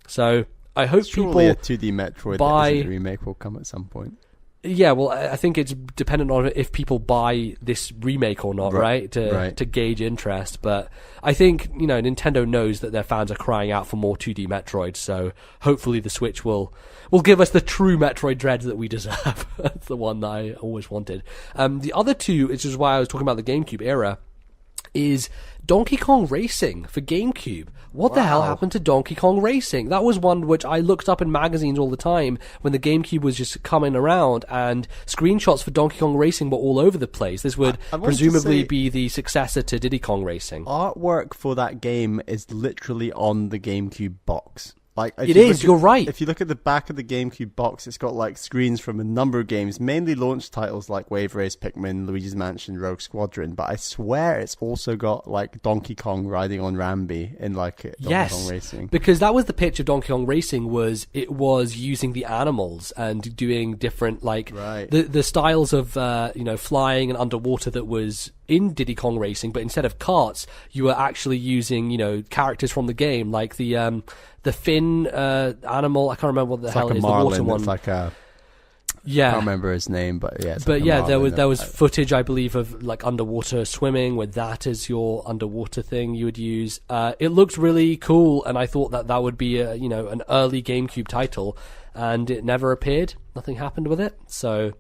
So I hope Surely a 2D Metroid that isn't a remake will come at some point. Yeah, well, I think it's dependent on if people buy this remake or not, right? To gauge interest. But I think, Nintendo knows that their fans are crying out for more 2D Metroid, so hopefully the Switch will give us the true Metroid Dread that we deserve. That's the one that I always wanted. The other two, which is why I was talking about the GameCube era, is Donkey Kong Racing for GameCube. What the hell happened to Donkey Kong Racing? That was one which I looked up in magazines all the time when the GameCube was just coming around, and screenshots for Donkey Kong Racing were all over the place. This would presumably be the successor to Diddy Kong Racing. Artwork for that game is literally on the GameCube box. You're right. If you look at the back of the GameCube box, it's got like screens from a number of games, mainly launch titles like Wave Race, Pikmin, Luigi's Mansion, Rogue Squadron. But I swear it's also got like Donkey Kong riding on Rambi in like Donkey Kong Racing. Because that was the pitch of Donkey Kong Racing, was it was using the animals and doing different the styles of flying and underwater that was in Diddy Kong Racing, but instead of carts, you were actually using characters from the game, like the fin animal. I can't remember what the hell it is. Marlin, the water one. It's like a I can't remember his name, but yeah. There was footage, I believe, of like underwater swimming, with that as your underwater thing you would use. It looked really cool, and I thought that would be an early GameCube title, and it never appeared. Nothing happened with it, so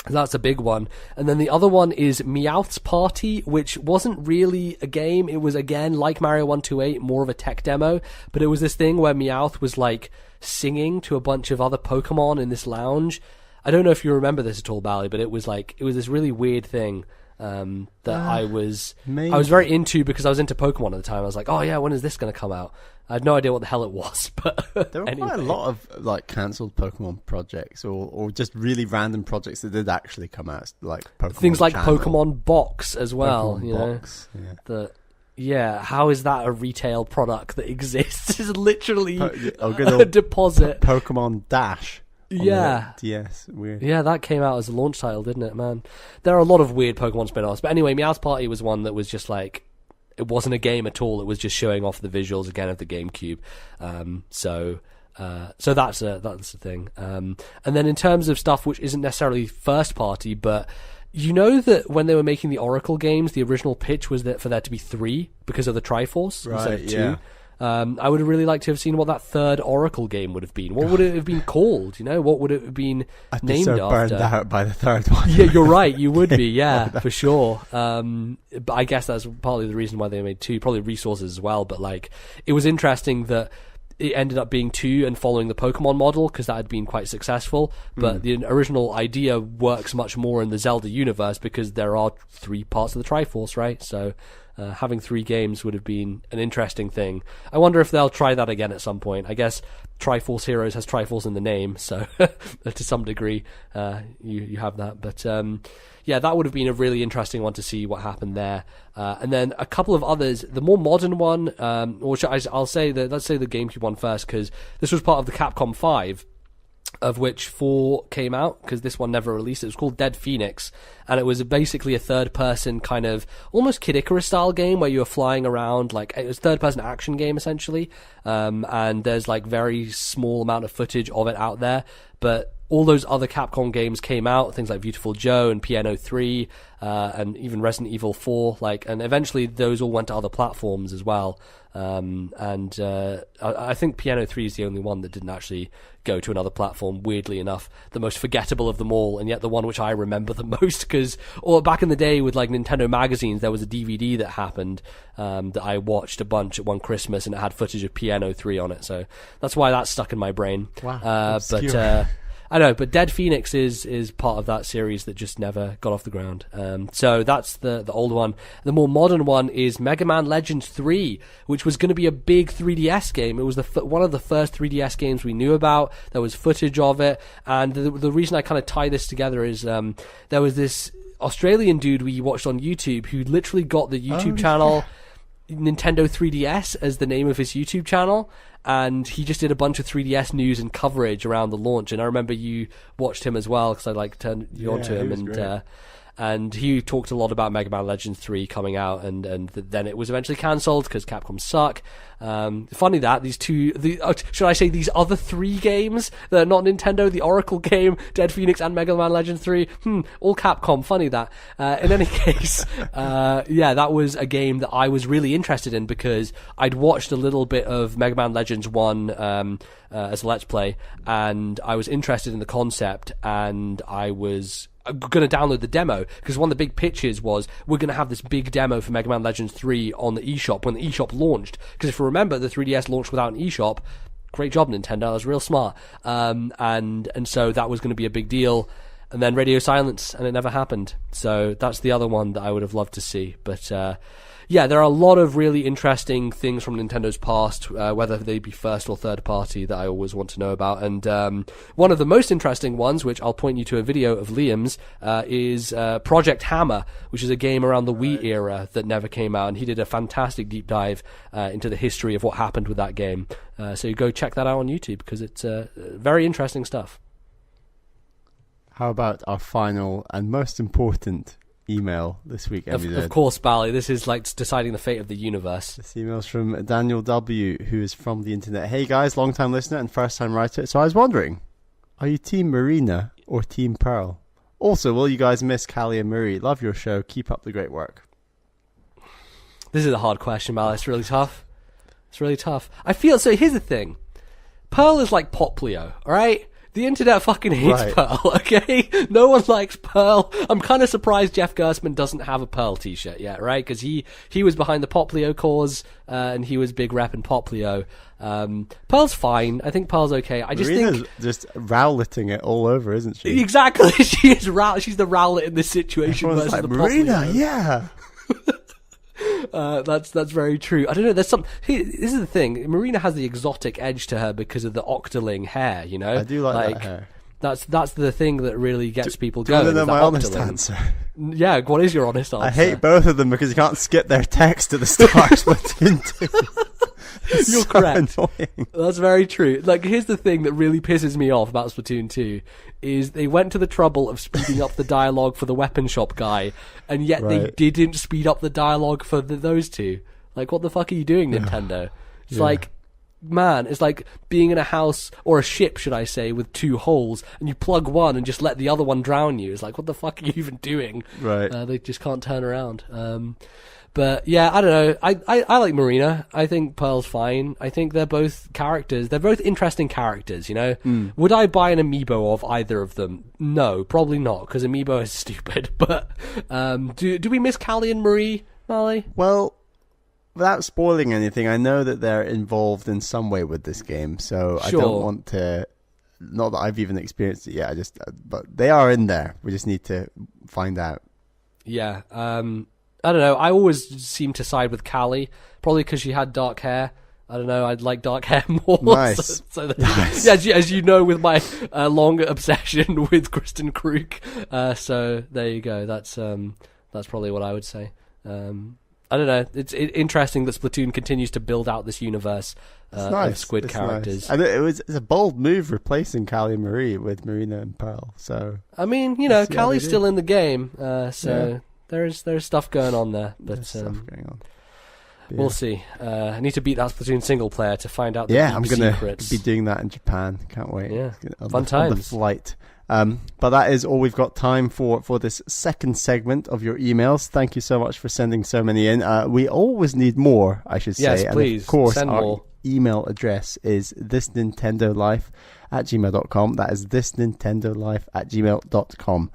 that's a big one. And then the other one is Meowth's Party, which wasn't really a game. It was, again, like Mario 128, more of a tech demo. But it was this thing where Meowth was, like, singing to a bunch of other Pokemon in this lounge. I don't know if you remember this at all, Bally, but it was this really weird thing that I was very into, because I was into Pokemon at the time. I was like, oh yeah, when is this going to come out? I had no idea what the hell it was, but there were quite a lot of like cancelled Pokemon projects, or just really random projects that did actually come out, like Pokemon things like Channel. Pokemon Box as well. Pokemon Box, how is that a retail product that exists? It's literally a deposit. Pokemon Dash. DS, weird. Yeah, that came out as a launch title, didn't it, man? There are a lot of weird Pokemon spin-offs, but anyway, Meowth's Party was one that was just like, it wasn't a game at all. It was just showing off the visuals again of the GameCube. So that's the thing. And then in terms of stuff which isn't necessarily first party, but you know that when they were making the Oracle games, the original pitch was that for there to be 3 because of the Triforce instead of 2. Yeah. I would have really liked to have seen what that third Oracle game would have been. What would it have been called? What would it have been I'd named be so after? burned out by the third one. Yeah, you're right. You would be, for sure. But I guess that's partly the reason why they made 2, probably resources as well. But like, it was interesting that it ended up being 2 and following the Pokemon model, because that had been quite successful. But the original idea works much more in the Zelda universe, because there are 3 parts of the Triforce, right? So having 3 games would have been an interesting thing. I wonder if they'll try that again at some point. I guess Triforce Heroes has Triforce in the name, so to some degree you have that. But that would have been a really interesting one to see what happened there. And then a couple of others. The more modern one, let's say the GameCube one first, because this was part of the Capcom 5, of which 4 came out, because this one never released. It was called Dead Phoenix, and it was basically a third-person kind of almost Kid Icarus style game where you were flying around. Like, it was a third-person action game essentially, and there's like very small amount of footage of it out there. But all those other Capcom games came out, things like Beautiful Joe and Piano 3, and even Resident Evil 4, and eventually those all went to other platforms as well. I think Piano 3 is the only one that didn't actually go to another platform, weirdly enough. The most forgettable of them all, and yet the one which I remember the most, because back in the day with like Nintendo magazines, there was a DVD that happened that I watched a bunch at one Christmas, and it had footage of Piano 3 on it, so that's why that's stuck in my brain. Wow, I know, but Dead Phoenix is part of that series that just never got off the ground. So that's the old one. The more modern one is Mega Man Legends 3, which was going to be a big 3DS game. It was one of the first 3DS games we knew about. There was footage of it, and the reason I kind of tie this together is there was this Australian dude we watched on YouTube who literally got the YouTube channel Nintendo 3DS as the name of his YouTube channel. And he just did a bunch of 3DS news and coverage around the launch. And I remember you watched him as well, because I turned you on to him. and he talked a lot about Mega Man Legends 3 coming out, and then it was eventually cancelled because Capcom suck. Funny that should I say these other 3 games that are not Nintendo, the Oracle game, Dead Phoenix, and Mega Man Legends 3, all Capcom. Funny that. In any case, that was a game that I was really interested in because I'd watched a little bit of Mega Man Legends 1 as a Let's Play, and I was interested in the concept, and I was going to download the demo because one of the big pitches was we're going to have this big demo for Mega Man Legends 3 on the eShop when the eShop launched, because if you remember, the 3DS launched without an eShop. Great job, Nintendo. That was real smart. And so that was going to be a big deal, and then radio silence, and it never happened. So that's the other one that I would have loved to see. But there are a lot of really interesting things from Nintendo's past, whether they be first or third party, that I always want to know about. And one of the most interesting ones, which I'll point you to a video of Liam's, is Project Hammer, which is a game around the Wii era that never came out. And he did a fantastic deep dive into the history of what happened with that game. So you go check that out on YouTube, because it's very interesting stuff. How about our final and most important email this week, of course, Bally. This is like deciding the fate of the universe. This email's from Daniel W., who is from the internet. Hey guys, long time listener and first time writer. So I was wondering, are you Team Marina or Team Pearl? Also, will you guys miss Callie and Marie? Love your show. Keep up the great work. This is a hard question, Bally. It's really tough. I feel so. Here's the thing. Pearl is like Poplio, all right? The internet fucking hates Pearl, okay? No one likes Pearl. I'm kind of surprised Jeff Gerstmann doesn't have a Pearl t-shirt yet, right? Because he was behind the Poplio cause, and he was big rep in Poplio. Pearl's fine. I think Pearl's okay. I just Marina's think just rowletting it all over, isn't she? Exactly. She's the rowlet in this situation. Everyone's versus like, the Marina, Poplio. yeah. That's very true. I don't know. This is the thing. Marina has the exotic edge to her because of the octoling hair. You know, I do like that hair. That's the thing that really gets people going. Do you want to know my honest answer? Yeah, what is your honest answer? I hate both of them because you can't skip their text at the start. Splatoon 2. You're so correct. Annoying. That's very true. Like, here's the thing that really pisses me off about Splatoon 2 is they went to the trouble of speeding up the dialogue for the weapon shop guy, and yet they didn't speed up the dialogue for those two. Like, what the fuck are you doing, Nintendo? It's like, man, it's like being in a house, or a ship, should I say, with 2 holes, and you plug one and just let the other one drown you. It's like, what the fuck are you even doing? Right. They just can't turn around. But yeah, I don't know. I like Marina. I think Pearl's fine. I think they're both characters. They're both interesting characters, you know? Would I buy an amiibo of either of them? No, probably not, because amiibo is stupid. But do we miss Callie and Marie, Molly? Well, without spoiling anything, I know that they're involved in some way with this game, so I don't want to... Not that I've even experienced it yet, but they are in there. We just need to find out. Yeah, I don't know. I always seem to side with Callie, probably because she had dark hair. I don't know. I'd like dark hair more. Nice. Nice. Yeah, as you know, with my long obsession with Kristen Krug. So there you go. That's probably what I would say. I don't know. It's interesting that Splatoon continues to build out this universe of Squid characters. Nice. And it's a bold move replacing Callie and Marie with Marina and Pearl. So I mean, you know, Callie's still in the game, so there's stuff going on there. But stuff going on. We'll see. I need to beat that Splatoon single player to find out the I'm deep gonna secrets. be doing that in Japan. Can't wait. Yeah, fun times. On the flight. But that is all we've got time for this second segment of your emails. Thank you so much for sending so many in. We always need more, I should say. Yes, please. And of course, send our more. email address is thisnintendolife@gmail.com. That is thisnintendolife@gmail.com.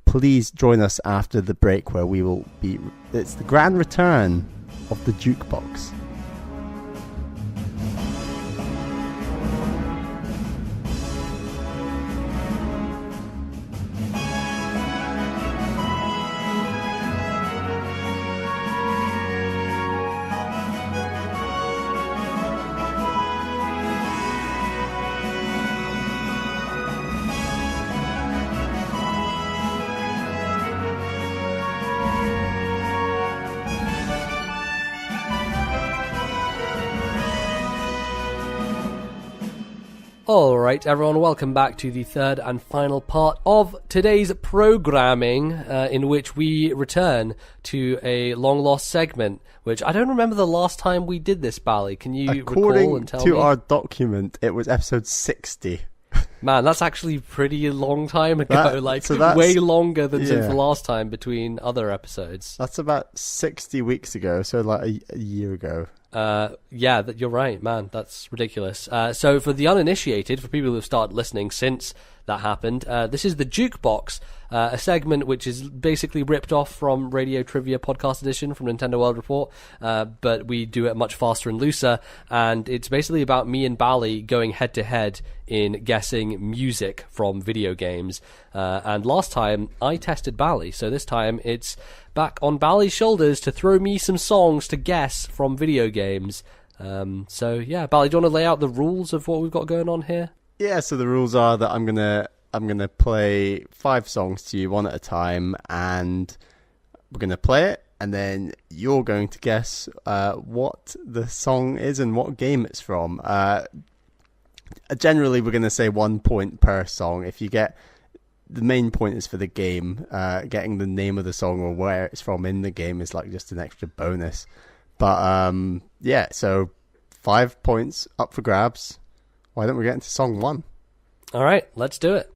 Please join us after the break, where we will be... It's the grand return of the Jukebox. All right, everyone, welcome back to the third and final part of today's programming, in which we return to a long-lost segment, which I don't remember the last time we did this, Bally. Can you recall and tell me? According to our document, it was episode 60. Man, that's actually pretty long time ago, way longer than since the last time between other episodes. That's about 60 weeks ago, so like a year ago. You're right, man. That's ridiculous. So for the uninitiated, for people who've started listening since that happened, this is the Jukebox, a segment which is basically ripped off from Radio Trivia Podcast Edition from Nintendo World Report, but we do it much faster and looser, and it's basically about me and Bally going head-to-head in guessing music from video games. And last time, I tested Bally, so this time it's back on Bally's shoulders to throw me some songs to guess from video games. Bally, do you want to lay out the rules of what we've got going on here? Yeah, so the rules are that I'm gonna play 5 songs to you one at a time, and we're gonna play it, and then you're going to guess what the song is and what game it's from. Generally, we're gonna say 1 point per song. If you get the main point is for the game. Getting the name of the song or where it's from in the game is like just an extra bonus. But so 5 points up for grabs. Why don't we get into song 1? All right, let's do it.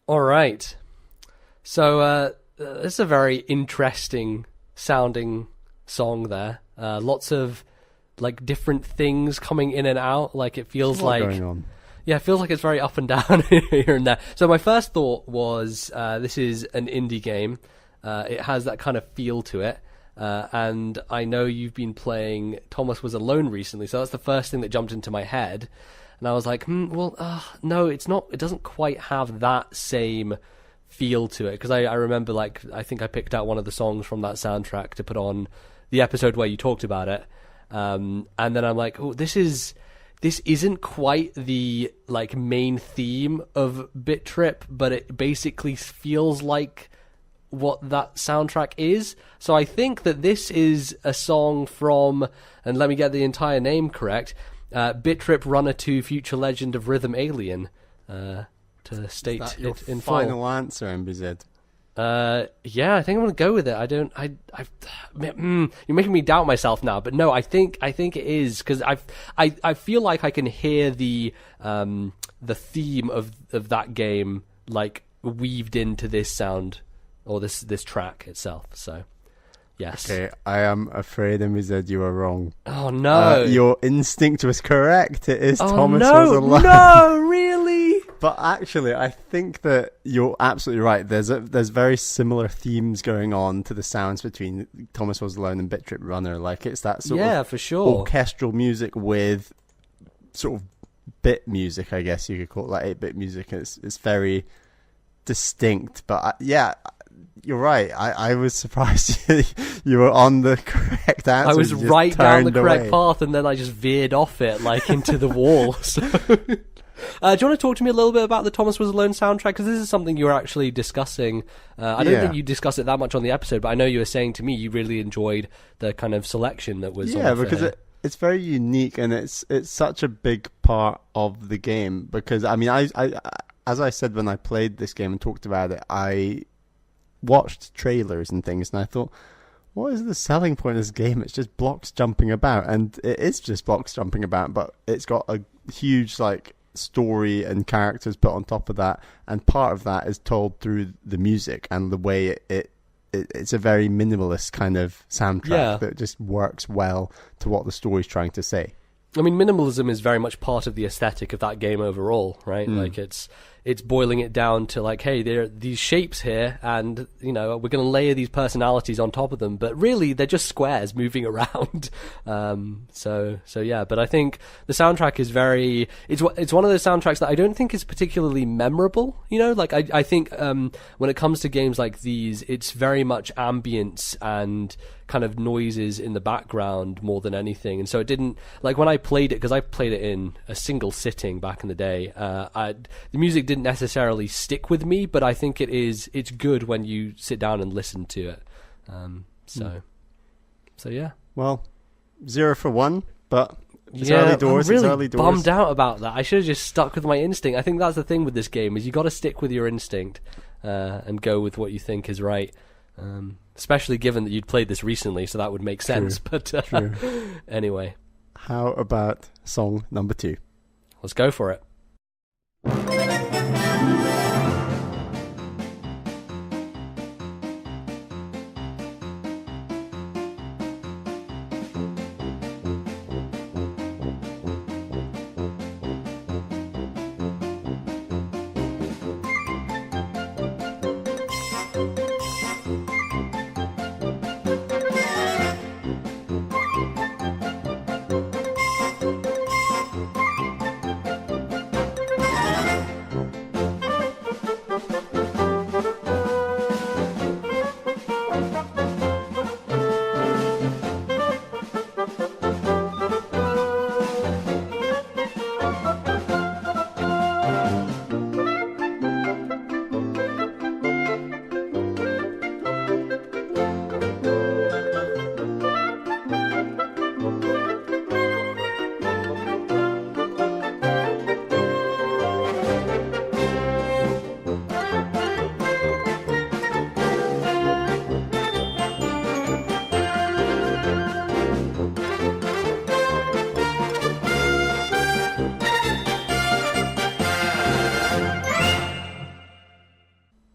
All right. So this is a very interesting sounding song there. Lots of like different things coming in and out. Like it feels like going on. Yeah, it feels like it's very up and down here and there. So my first thought was this is an indie game. It has that kind of feel to it. And I know you've been playing Thomas Was Alone recently, so that's the first thing that jumped into my head. And I was like, no, it's not. It doesn't quite have that same feel to it. Because I remember, like, I think I picked out one of the songs from that soundtrack to put on the episode where you talked about it. And then I'm like, this isn't quite the like main theme of Bit Trip, but it basically feels like what that soundtrack is. So I think that this is a song from, and let me get the entire name correct, Bit Trip Runner 2 Future Legend of Rhythm Alien, to state is that your it in full. Final answer, MBZ. Yeah, I think I'm gonna go with it. You're making me doubt myself now, but no, I think it is, because I feel like I can hear the theme of that game like weaved into this sound or this track itself. So yes. Okay, I am afraid, MBZ, you are wrong. Oh no! Your instinct was correct. It is Thomas no, Was Alone. No, really? But actually, I think that you're absolutely right. There's very similar themes going on to the sounds between Thomas Was Alone and Bit Trip Runner. Like it's that sort of for sure orchestral music with sort of bit music, I guess you could call it, like 8-bit music. It's very distinct. But you're right. I was surprised you were on the correct answer. I was You just right down the turned correct away. path, and then I just veered off it, like, into the wall. So, do you want to talk to me a little bit about the Thomas Was Alone soundtrack? Because this is something you were actually discussing. I don't think you discussed it that much on the episode, but I know you were saying to me you really enjoyed the kind of selection that was on Yeah, offer because here. it's very unique, and it's such a big part of the game. Because I mean, I as I said when I played this game and talked about it, I watched trailers and things, and I thought, what is the selling point of this game? It's just blocks jumping about, and it is just blocks jumping about, but it's got a huge like story and characters put on top of that, and part of that is told through the music and the way it's a very minimalist kind of soundtrack that just works well to what the story's trying to say. I mean, minimalism is very much part of the aesthetic of that game overall, right? Like, it's boiling it down to, like, hey, there are these shapes here, and, you know, we're going to layer these personalities on top of them, but really they're just squares moving around. So yeah, but I think the soundtrack is it's one of those soundtracks that I don't think is particularly memorable, you know? Like, I think when it comes to games like these, it's very much ambience and kind of noises in the background more than anything. And so it didn't, like, when I played it, because I played it in a single sitting back in the day, the music didn't necessarily stick with me, but I think it's good when you sit down and listen to it. So yeah. Well, 0 for 1, but it's Yeah, early doors. I'm really It's early doors. bummed out about that. I should have just stuck with my instinct. I think that's the thing with this game, is you got to stick with your instinct and go with what you think is right. Especially given that you'd played this recently, so that would make sense. But anyway, How about song number 2? let's go for it.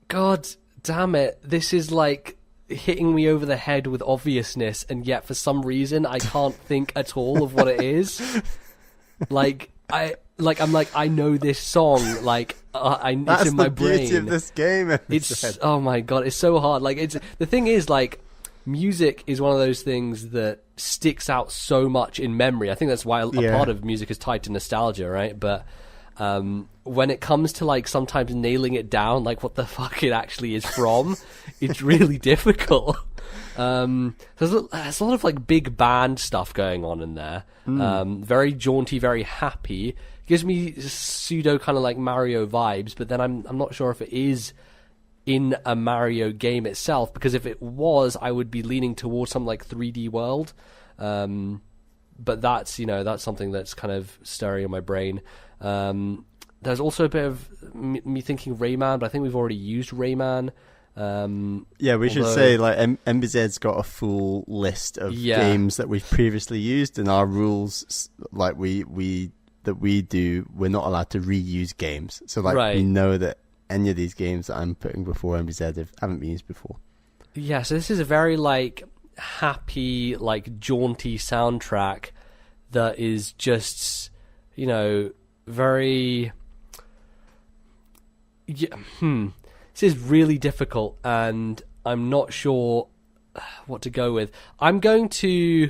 God damn it. This is like hitting me over the head with obviousness, and yet for some reason I can't think at all of what it is. I know this song, it's in my brain. That's the beauty of this game. It's oh my god, it's so hard. Like, it's the thing is, like, music is one of those things that sticks out so much in memory. I think that's why a part of music is tied to nostalgia, right? But when it comes to, like, sometimes nailing it down, like what the fuck it actually is from, it's really difficult. There's a lot of, like, big band stuff going on in there. Very jaunty, very happy. Gives me pseudo kind of like Mario vibes, but then I'm not sure if it is in a Mario game itself, because if it was, I would be leaning towards something like 3D World. But that's something that's kind of stirring in my brain. There's also a bit of me thinking Rayman, but I think we've already used Rayman. We should say, like, MBZ's got a full list of games that we've previously used, and our rules, like, we're not allowed to reuse games. So, like, we know that any of these games that I'm putting before MBZ haven't been used before. Yeah, so this is a very, like, happy, like, jaunty soundtrack that is just, very... This is really difficult, and I'm not sure what to go with. I'm going to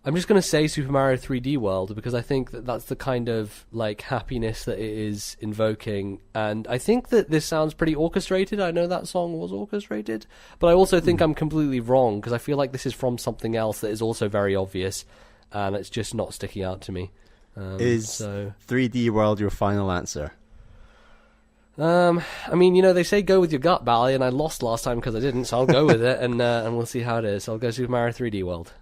I'm just going to say Super Mario 3D World because I think that that's the kind of like happiness that it is invoking, and I think that this sounds pretty orchestrated. I know that song was orchestrated, but I also think I'm completely wrong because I feel like this is from something else that is also very obvious, and it's just not sticking out to me. Is 3D World your final answer? I mean, they say go with your gut, Bally, and I lost last time because I didn't, so I'll go with it, and we'll see how it is. I'll go Super Mario 3D World.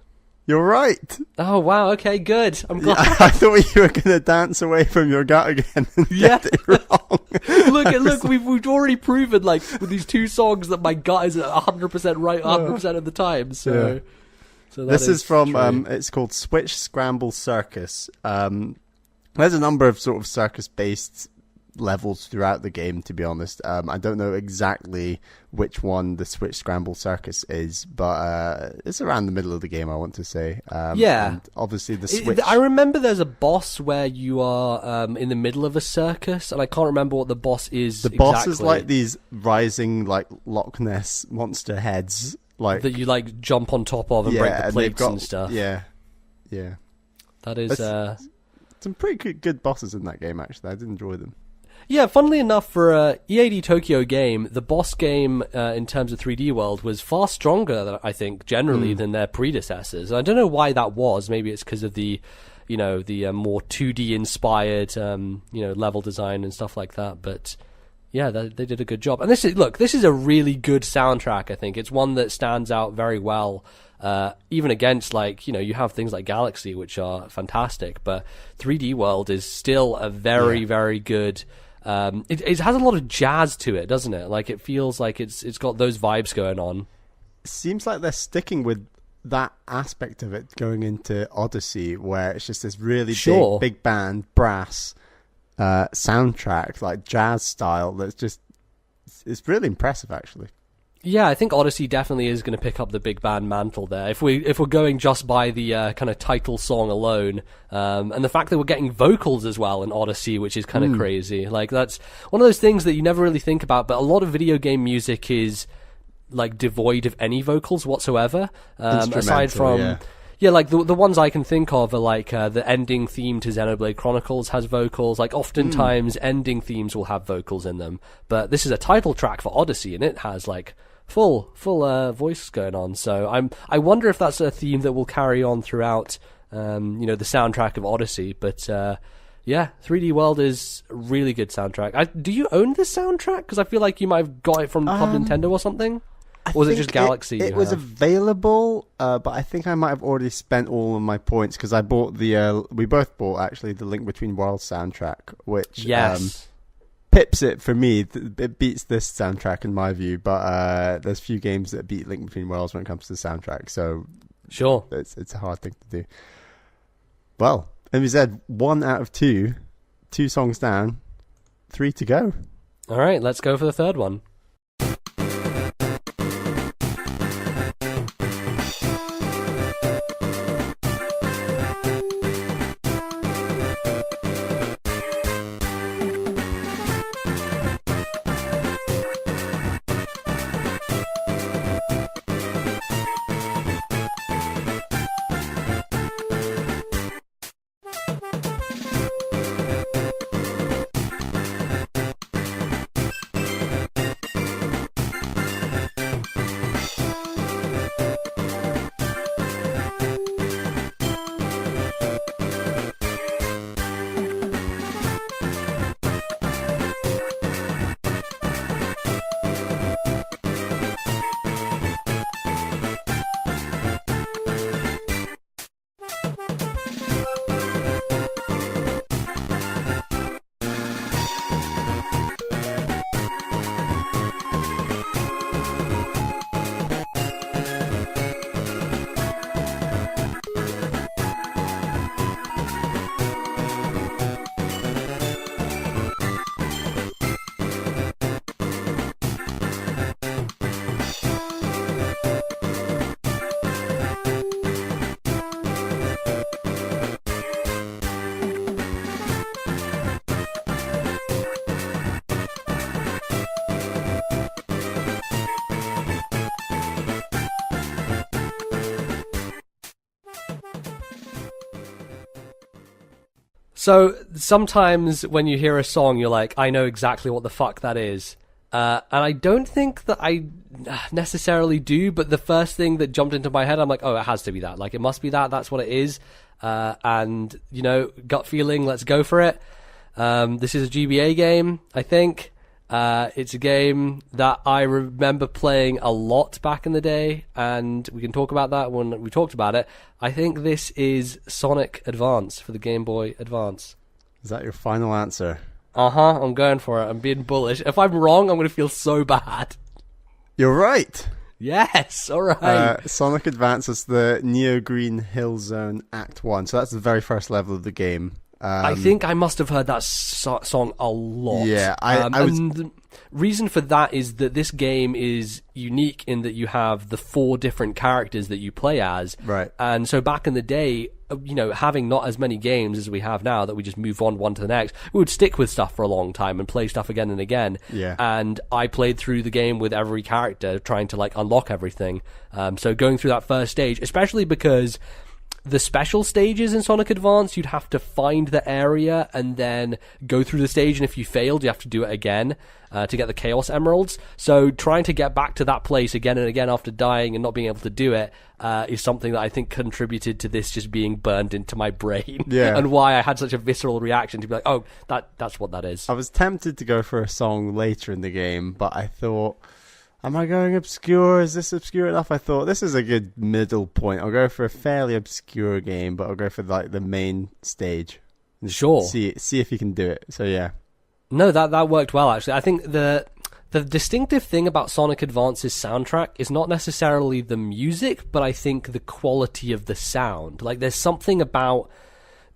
You're right. Oh, wow, okay, good. I'm glad. Yeah, I thought you were going to dance away from your gut again and get it wrong. Look, we've already proven, like, with these two songs that my gut is 100% right 100% of the time, so... Yeah. So this is from, it's called Switch Scramble Circus. There's a number of sort of circus-based levels throughout the game, to be honest. I don't know exactly which one the Switch Scramble Circus is, but it's around the middle of the game, I want to say. And obviously the Switch... I remember there's a boss where you are in the middle of a circus, and I can't remember what the boss is The boss is like these rising, like, Loch Ness monster heads, like... that you, like, jump on top of and break the plates and stuff. Yeah. That is... some pretty good bosses in that game, actually. I did enjoy them. Yeah, funnily enough, for a EAD Tokyo game, the boss game in terms of 3D World was far stronger, I think, generally than their predecessors. I don't know why that was. Maybe it's because of the more 2D inspired, level design and stuff like that. But yeah, they did a good job. And this is a really good soundtrack. I think it's one that stands out very well. Even against, like, you have things like Galaxy, which are fantastic, but 3D World is still a very, very good. It has a lot of jazz to it, doesn't it? Like, it feels like it's got those vibes going on. It seems like they're sticking with that aspect of it going into Odyssey, where it's just this really big band, brass soundtrack, like jazz style. It's really impressive, actually. Yeah, I think Odyssey definitely is going to pick up the big band mantle there. If we're going just by the kind of title song alone, and the fact that we're getting vocals as well in Odyssey, which is kind of crazy. Like, that's one of those things that you never really think about. But a lot of video game music is like devoid of any vocals whatsoever, aside from. Yeah, like the ones I can think of are like the ending theme to Xenoblade Chronicles has vocals. Like, oftentimes ending themes will have vocals in them, but this is a title track for Odyssey, and it has like full voice going on. So I wonder if that's a theme that will carry on throughout the soundtrack of Odyssey. But yeah, 3D World is a really good soundtrack. Do you own this soundtrack? Because I feel like you might have got it from Club Nintendo or something. Or was it just Galaxy? It was available, but I think I might have already spent all of my points because I bought we both bought actually the Link Between Worlds soundtrack, which pips it for me. It beats this soundtrack in my view, but there's few games that beat Link Between Worlds when it comes to the soundtrack. So sure, it's a hard thing to do. Well, MZ 1 out of 2 songs down, 3 to go. All right, let's go for the third one. So sometimes when you hear a song, you're like, I know exactly what the fuck that is. And I don't think that I necessarily do, but the first thing that jumped into my head, I'm like, oh, it has to be that. Like, it must be that. That's what it is. And, gut feeling, let's go for it. This is a GBA game, I think. It's a game that I remember playing a lot back in the day, and we can talk about that when we talked about it. I think this is Sonic Advance for the Game Boy Advance. Is that your final answer? I'm going for it. I'm being bullish. If I'm wrong, I'm going to feel so bad. You're right. Yes, all right. Sonic Advance is the Neo Green Hill Zone Act 1, so that's the very first level of the game. I think I must have heard that song a lot. Yeah, and the reason for that is that this game is unique in that you have the 4 different characters that you play as. Right. And so back in the day, having not as many games as we have now that we just move on one to the next, we would stick with stuff for a long time and play stuff again and again. Yeah. And I played through the game with every character, trying to unlock everything. So going through that first stage, especially because the special stages in Sonic Advance, you'd have to find the area and then go through the stage, and if you failed, you have to do it again to get the Chaos Emeralds. So trying to get back to that place again and again after dying and not being able to do it is something that I think contributed to this just being burned into my brain. Yeah. And why I had such a visceral reaction to be like, oh, that's what that is. I was tempted to go for a song later in the game, but I thought, am I going obscure? Is this obscure enough? I thought this is a good middle point. I'll go for a fairly obscure game, but I'll go for the main stage. Sure. See if you can do it. So yeah. No, that worked well actually. I think the distinctive thing about Sonic Advance's soundtrack is not necessarily the music, but I think the quality of the sound. Like, there's something about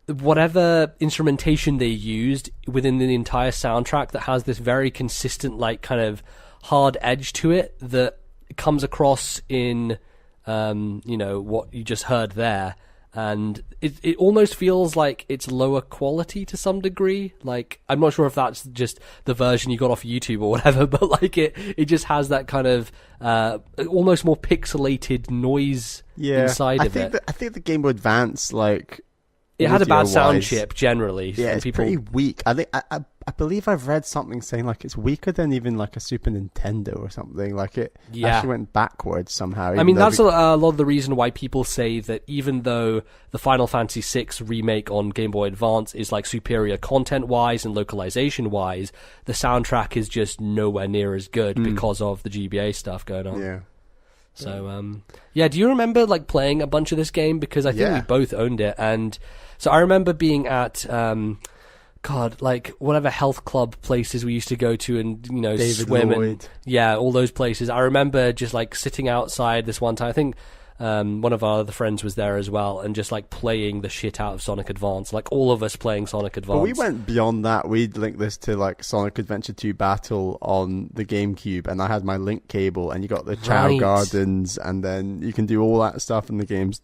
whatever instrumentation they used within the entire soundtrack that has this very consistent, kind of hard edge to it that comes across in what you just heard there, and it almost feels like it's lower quality to some degree. I'm not sure if that's just the version you got off YouTube or whatever, but it just has that kind of almost more pixelated noise inside of it. I think the Game Boy Advance it had a bad sound chip generally. Yeah, it's pretty weak. I think I believe I've read something saying it's weaker than even a Super Nintendo or something. It actually went backwards somehow. I mean, that's a lot of the reason why people say that even though the Final Fantasy VI remake on Game Boy Advance is superior content-wise and localization-wise, the soundtrack is just nowhere near as good because of the GBA stuff going on. Yeah. So, do you remember playing a bunch of this game? Because I think we both owned it, and so I remember being at whatever health club places we used to go to and David swim Lloyd. and all those places. I remember just sitting outside this one time. I think one of our other friends was there as well, and just playing the shit out of Sonic Advance, all of us playing Sonic Advance. But we went beyond that. We'd link this to Sonic Adventure 2 Battle on the GameCube, and I had my link cable, and you got the Chow Gardens, and then you can do all that stuff, and the game's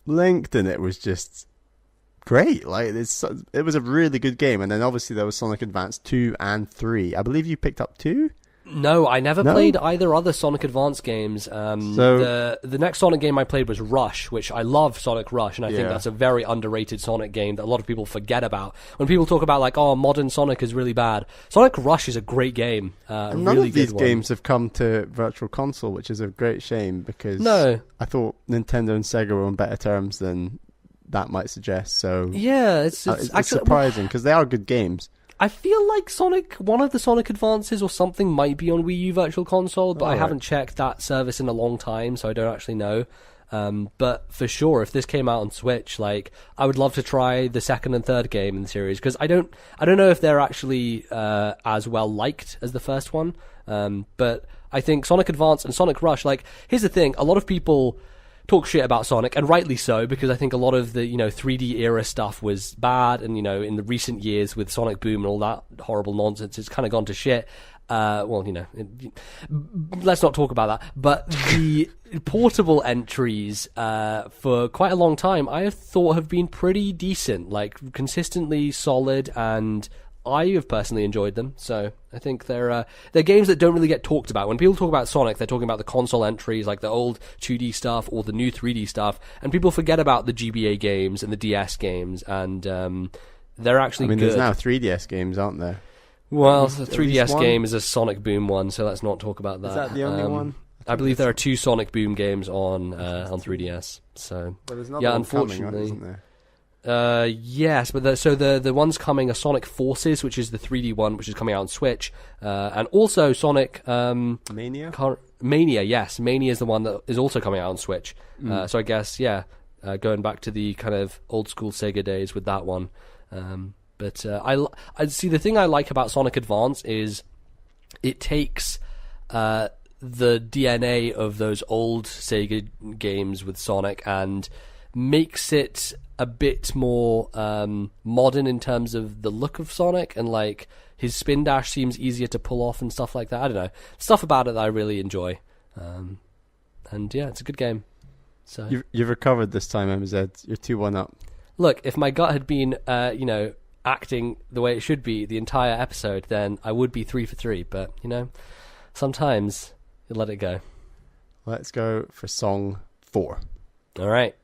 linked, and it was just great. It was a really good game. And then obviously there was Sonic Advance 2 and 3. I believe you picked up 2? No, I never played either other Sonic Advance games. The next Sonic game I played was Rush, which I love Sonic Rush, and I think that's a very underrated Sonic game that a lot of people forget about. When people talk about modern Sonic is really bad, Sonic Rush is a great game. None really of these games have come to Virtual Console, which is a great shame because I thought Nintendo and Sega were on better terms than that might suggest. So yeah, it's actually surprising because they are good games. I feel like one of the Sonic Advances or something might be on Wii U Virtual Console, but I haven't checked that service in a long time, so I don't actually know. But for sure, if this came out on Switch, I would love to try the second and third game in the series, because I don't know if they're actually as well liked as the first one. But I think Sonic Advance and Sonic Rush, here's the thing, a lot of people talk shit about Sonic, and rightly so, because I think a lot of the 3D era stuff was bad, and in the recent years with Sonic Boom and all that horrible nonsense, it's kind of gone to shit. Let's not talk about that. But the portable entries for quite a long time I have thought have been pretty decent, consistently solid, and I have personally enjoyed them. So I think they're games that don't really get talked about. When people talk about Sonic, they're talking about the console entries, the old 2D stuff or the new 3D stuff, and people forget about the GBA games and the DS games. And they're actually good. There's now 3DS games, aren't there? Well, the 3DS game is a Sonic Boom one, so let's not talk about that. Is that the only one? I believe there are 2 Sonic Boom games on 3DS. So but there's another one unfortunately, coming, isn't there? yes, but the ones coming are Sonic Forces, which is the 3D one, which is coming out on Switch, and also Sonic Mania. Mania, yes, Mania is the one that is also coming out on Switch. So I guess going back to the kind of old school Sega days with that one. But I see the thing I like about Sonic Advance is it takes the DNA of those old Sega games with Sonic and makes it a bit more modern in terms of the look of Sonic, and like his spin dash seems easier to pull off and stuff like that. I don't know, stuff about it that I really enjoy, and yeah, it's a good game. So you've recovered this time, MZ. You're 2-1 up. Look, if my gut had been acting the way it should be the entire episode, then I would be 3 for 3. But sometimes you let it go. Let's go for song 4. All right.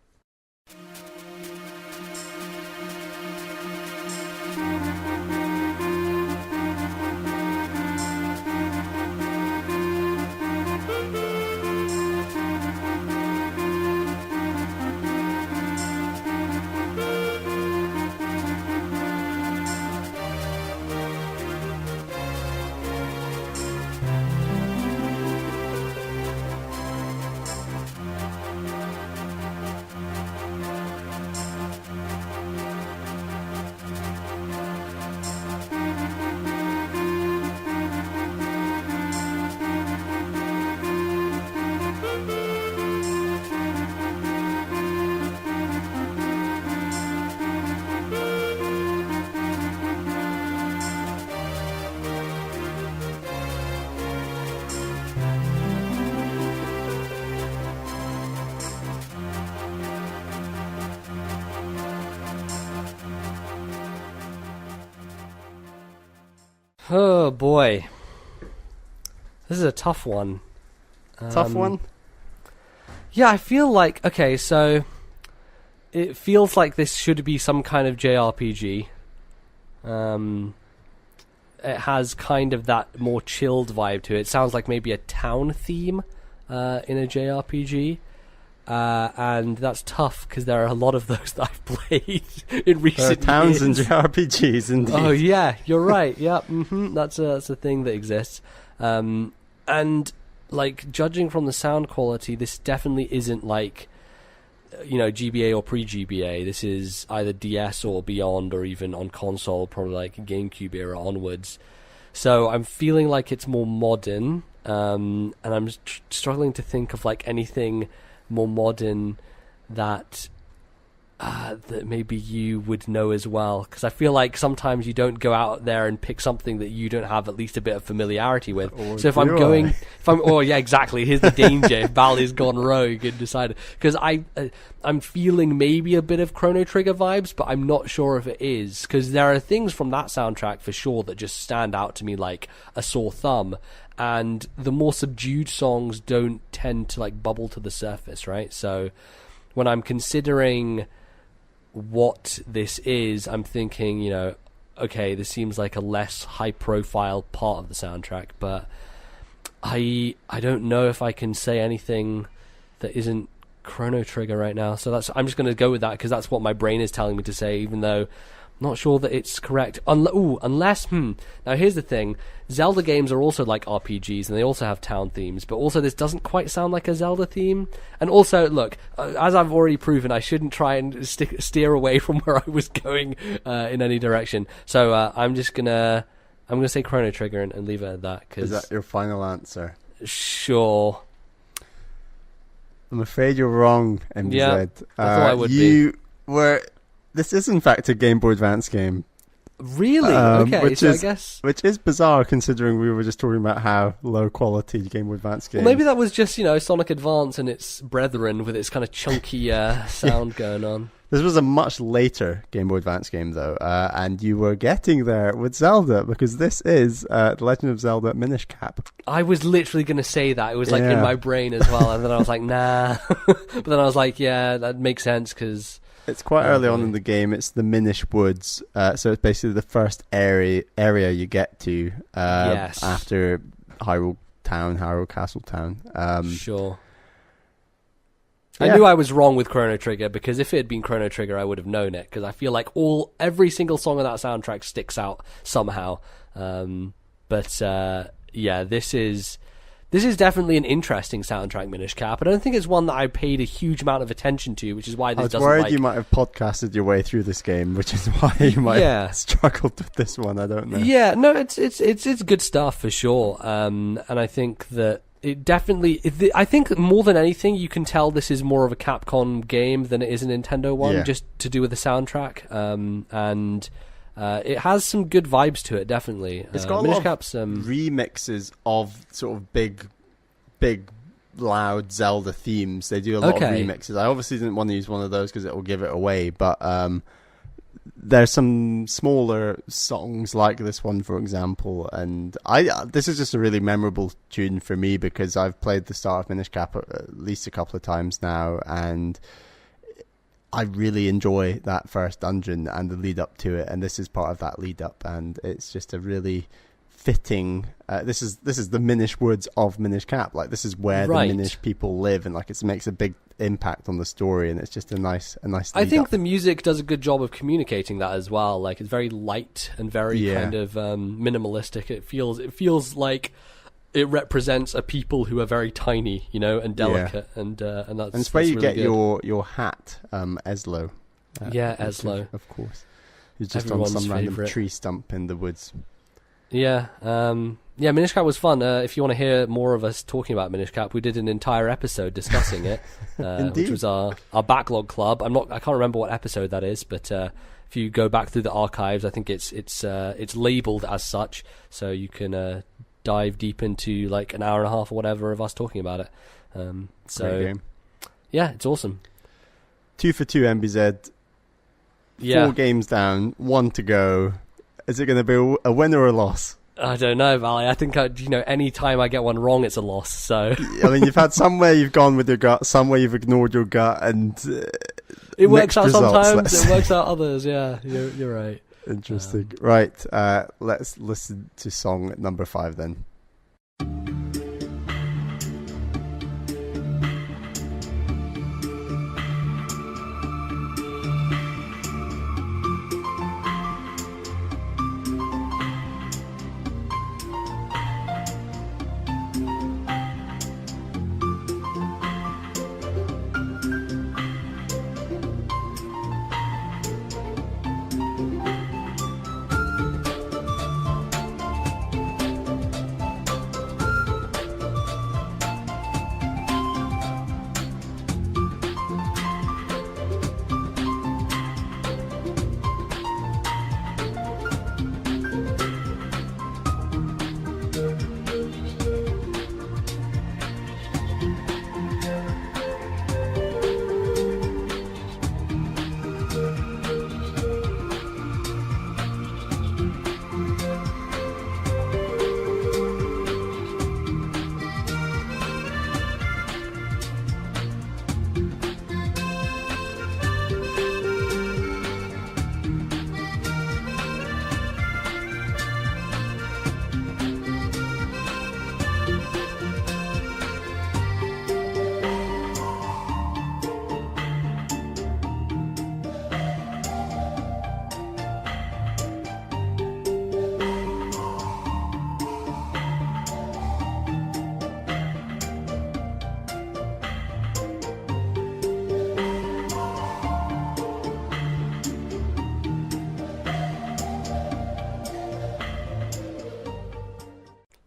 Oh boy, this is a tough one. Tough one? Yeah, I feel like, okay, so it feels like this should be some kind of JRPG. It has kind of that more chilled vibe to it. It sounds like maybe a town theme in a JRPG. And that's tough because there are a lot of those that I've played in recent years. Towns and JRPGs, indeed. Oh yeah, you're right. Yeah, that's a thing that exists. And like, judging from the sound quality, this definitely isn't like GBA or pre-GBA. This is either DS or beyond, or even on console, probably like GameCube era onwards. So I'm feeling like it's more modern, and I'm struggling to think of like anything more modern that maybe you would know as well, because I feel like sometimes you don't go out there and pick something that you don't have at least a bit of familiarity with. So if exactly, here's the danger if Bally's gone rogue and decided, because I'm feeling maybe a bit of Chrono Trigger vibes, but I'm not sure if it is, because there are things from that soundtrack for sure that just stand out to me like a sore thumb. And the more subdued songs don't tend to like bubble to the surface, right? So when I'm considering what this is, I'm thinking, okay, this seems like a less high-profile part of the soundtrack, but I don't know if I can say anything that isn't Chrono Trigger right now. So I'm just going to go with that because that's what my brain is telling me to say, even though not sure that it's correct. Unless, now here's the thing. Zelda games are also like RPGs, and they also have town themes, but also this doesn't quite sound like a Zelda theme. And also, look, as I've already proven, I shouldn't try and steer away from where I was going in any direction. So I'm gonna say Chrono Trigger and leave it at that. Is that your final answer? Sure. I'm afraid you're wrong, MZ. Yeah, I thought I would be. This is in fact a Game Boy Advance game. Really? Okay, I guess... Which is bizarre considering we were just talking about how low quality Game Boy Advance games. Well, maybe that was just, Sonic Advance and its brethren with its kind of chunky sound going on. This was a much later Game Boy Advance game, though, and you were getting there with Zelda, because this is The Legend of Zelda Minish Cap. I was literally going to say that. It was in my brain as well, and then I was like, nah. But then I was like, yeah, that makes sense, because... It's quite early on in the game. It's the Minish Woods, so it's basically the first area you get to after Hyrule Castle Town. Sure. I knew I was wrong with Chrono Trigger, because if it had been Chrono Trigger, I would have known it, because I feel like every single song on that soundtrack sticks out somehow. This is definitely an interesting soundtrack, Minish Cap. I don't think it's one that I paid a huge amount of attention to, which is why this doesn't. I was worried you might have podcasted your way through this game, which is why you might have struggled with this one. I don't know. Yeah, no, it's good stuff for sure. And I think that it definitely. I think more than anything, you can tell this is more of a Capcom game than it is a Nintendo one, just to do with the soundtrack. It has some good vibes to it, definitely. It's got a lot of remixes of sort of big, loud Zelda themes. They do a lot of remixes. I obviously didn't want to use one of those because it will give it away, but there's some smaller songs like this one, for example, and this is just a really memorable tune for me because I've played the start of Minish Cap at least a couple of times now, and I really enjoy that first dungeon and the lead up to it, and this is part of that lead up, and it's just a really fitting. This is the Minish Woods of Minish Cap. Like, this is where the Minish people live, and like it makes a big impact on the story, and it's just a nice. I think the music does a good job of communicating that as well. Like, it's very light and very kind of minimalistic. It feels like it represents a people who are very tiny, and delicate, and that's. And it's where you really get your hat, Eslo. Eslo, of course. Who's just Everyone's on some random tree stump in the woods. Yeah, Minish Cap was fun. If you want to hear more of us talking about Minish Cap, we did an entire episode discussing it, which was our backlog club. I can't remember what episode that is, but if you go back through the archives, I think it's labeled as such, so you can dive deep into like an hour and a half or whatever of us talking about it. Great game. Yeah, it's awesome. 2 for 2 MBZ. 4 games down, 1 to go. Is it going to be a win or a loss? I don't know, Valley. I think any time I get one wrong, it's a loss. So I mean, you've had somewhere you've gone with your gut, somewhere you've ignored your gut, and it works out sometimes. It works out others. Yeah, you're right. Interesting. Right. Let's listen to song number 5 then.